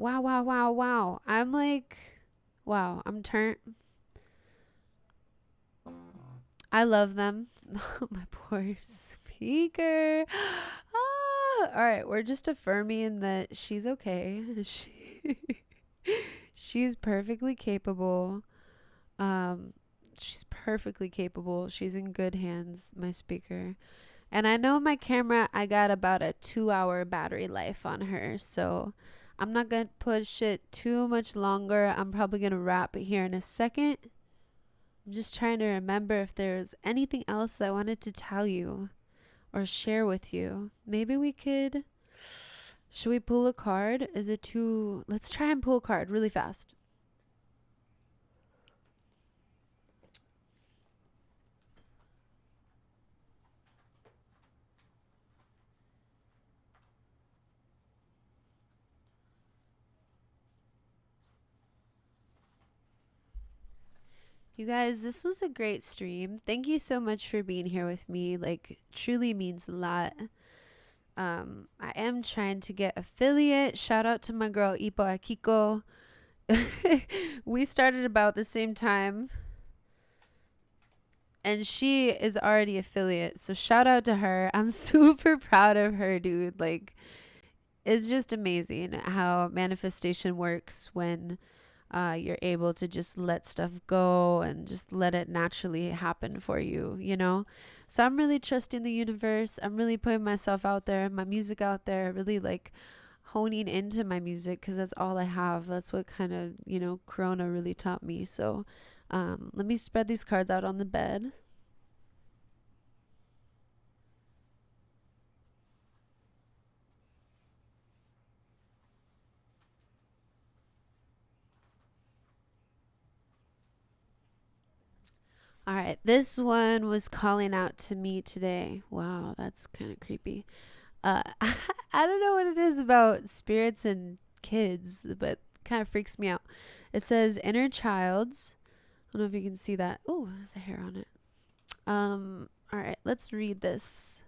I'm like, wow, I'm turned. I love them. My poor speaker. All right, we're just affirming that she's okay. She's perfectly capable. She's perfectly capable. She's in good hands, my speaker. And I know my camera, I got about a 2-hour battery life on her. So I'm not going to push it too much longer. I'm probably going to wrap it here in a second. I'm just trying to remember if there's anything else I wanted to tell you or share with you. Maybe we could, should we pull a card? Is it too, let's try and pull a card really fast. You guys, this was a great stream. Thank you so much for being here with me. Like, truly means a lot. I am trying to get affiliate. Shout out to my girl Ipo Akiko. We started about the same time, and she is already affiliate. So shout out to her. I'm super proud of her, dude. Like, it's just amazing how manifestation works when you're able to just let stuff go and just let it naturally happen for you, you know? So I'm really trusting the universe. I'm really putting myself out there, my music out there, really like honing into my music because that's all I have. That's what kind of, you know, Corona really taught me. So let me spread these cards out on the bed. All right, this one was calling out to me today. Wow, that's kind of creepy. I don't know what it is about spirits and kids, but kind of freaks me out. It says inner child's. I don't know if you can see that. Oh, there's a hair on it. All right, let's read this.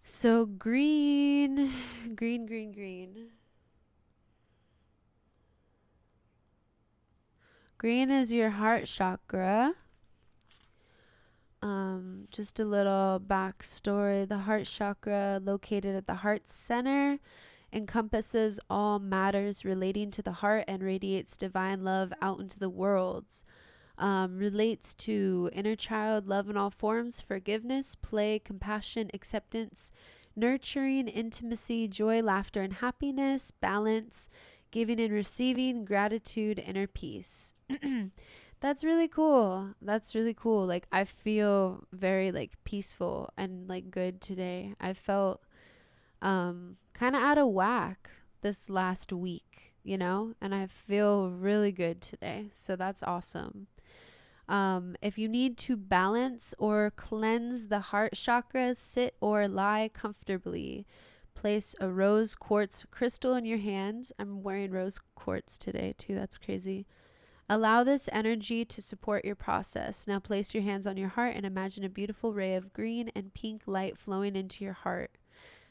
So green, green, green, green. Green is your heart chakra. Just a little backstory. The heart chakra, located at the heart center, encompasses all matters relating to the heart and radiates divine love out into the worlds. Relates to inner child love in all forms, forgiveness, play, compassion, acceptance, nurturing, intimacy, joy, laughter, and happiness, balance, giving and receiving, gratitude, inner peace. That's really cool. That's really cool. Like, I feel very like peaceful and like good today. I felt kind of out of whack this last week, you know, and I feel really good today. So that's awesome. If you need to balance or cleanse the heart chakra, sit or lie comfortably. Place a rose quartz crystal in your hand. I'm wearing rose quartz today too. That's crazy. Allow this energy to support your process. Now place your hands on your heart and imagine a beautiful ray of green and pink light flowing into your heart.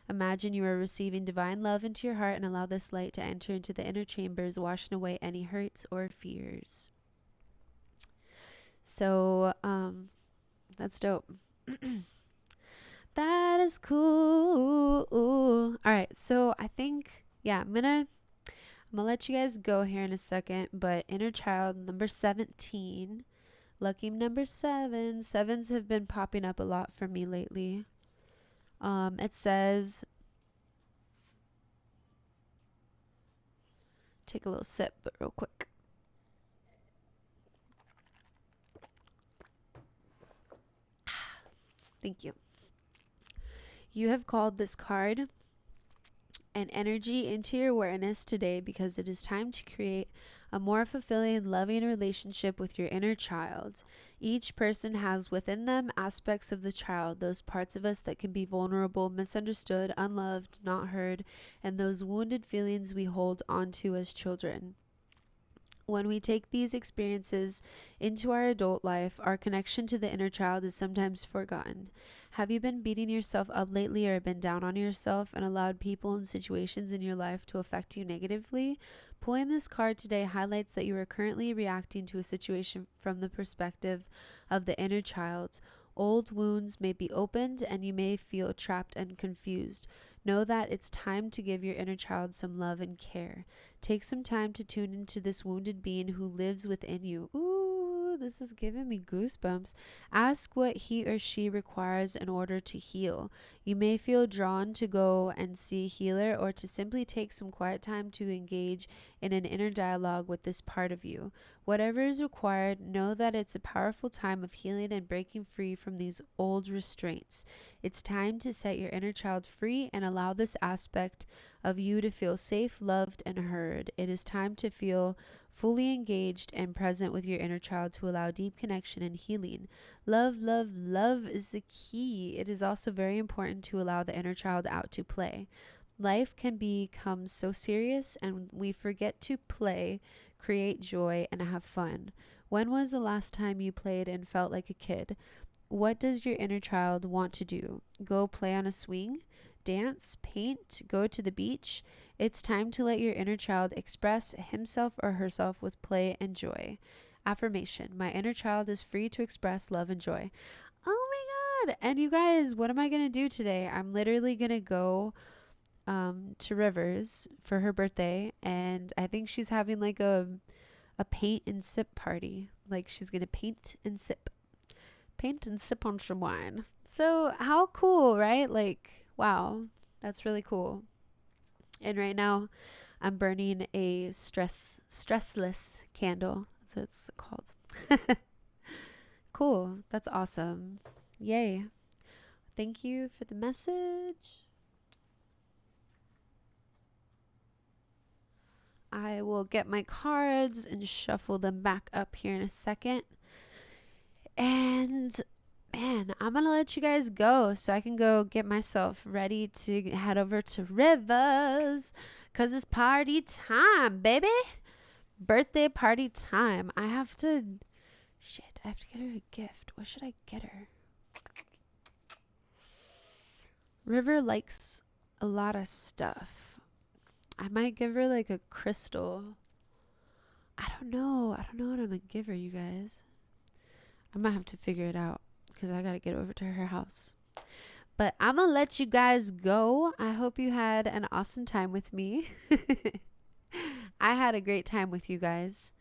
Imagine you are receiving divine love into your heart and allow this light to enter into the inner chambers, washing away any hurts or fears. So, that's dope. That is cool. All right. So I think, yeah, I'm gonna let you guys go here in a second, but inner child number 17, lucky number 7. Sevens have been popping up a lot for me lately. It says, take a little sip, but real quick. Thank you. You have called this card and energy into your awareness today because it is time to create a more fulfilling, loving relationship with your inner child. Each person has within them aspects of the child, those parts of us that can be vulnerable, misunderstood, unloved, not heard, and those wounded feelings we hold onto as children. When we take these experiences into our adult life, our connection to the inner child is sometimes forgotten. Have you been beating yourself up lately or been down on yourself and allowed people and situations in your life to affect you negatively? Pulling this card today highlights that you are currently reacting to a situation from the perspective of the inner child. Old wounds may be opened and you may feel trapped and confused. Know that it's time to give your inner child some love and care. Take some time to tune into this wounded being who lives within you. Ooh, this is giving me goosebumps. Ask what he or she requires in order to heal. You may feel drawn to go and see a healer or to simply take some quiet time to engage in an inner dialogue with this part of you. Whatever is required, know that it's a powerful time of healing and breaking free from these old restraints. It's time to set your inner child free and allow this aspect of you to feel safe, loved, and heard. It is time to feel fully engaged and present with your inner child to allow deep connection and healing. Love, love, love is the key. It is also very important to allow the inner child out to play. Life can become so serious and we forget to play, create joy, and have fun. When was the last time you played and felt like a kid? What does your inner child want to do? Go play on a swing? Dance? Paint? Go to the beach? It's time to let your inner child express himself or herself with play and joy. Affirmation. My inner child is free to express love and joy. Oh my God. And you guys, what am I going to do today? I'm literally going to go to Rivers for her birthday, and I think she's having like a paint and sip party. Like she's going to paint and sip on some wine. So how cool, right? Like, wow, that's really cool. And right now I'm burning a stressless candle. That's what it's called. Cool. That's awesome. Yay. Thank you for the message. I will get my cards and shuffle them back up here in a second. And man, I'm going to let you guys go so I can go get myself ready to head over to Rivers, because it's party time, baby. Birthday party time. I have to get her a gift. What should I get her? River likes a lot of stuff. I might give her like a crystal. I don't know what I'm going to give her, you guys. I might have to figure it out because I got to get over to her house. But I'm going to let you guys go. I hope you had an awesome time with me. I had a great time with you guys.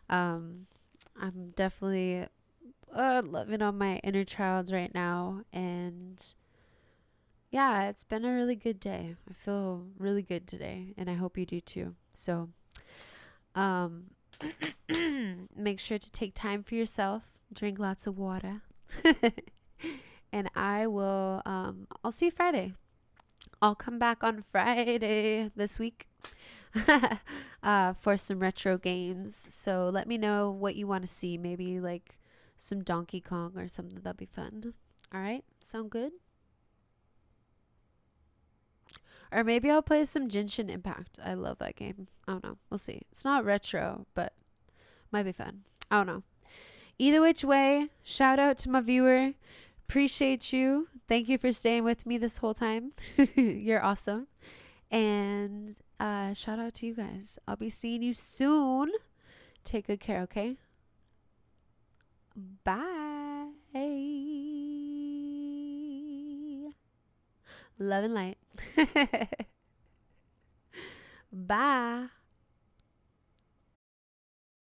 I'm definitely loving on my inner childs right now. And yeah, it's been a really good day. I feel really good today, and I hope you do too. So, make sure to take time for yourself, drink lots of water, and I'll see you Friday. I'll come back on Friday this week for some retro games. So let me know what you want to see. Maybe like some Donkey Kong or something. That'd be fun. All right. Sound good? Or maybe I'll play some Genshin Impact. I love that game. I don't know. We'll see. It's not retro, but might be fun. I don't know. Either which way, shout out to my viewer. Appreciate you. Thank you for staying with me this whole time. You're awesome. And shout out to you guys. I'll be seeing you soon. Take good care, okay? Bye. Love and light. Bye.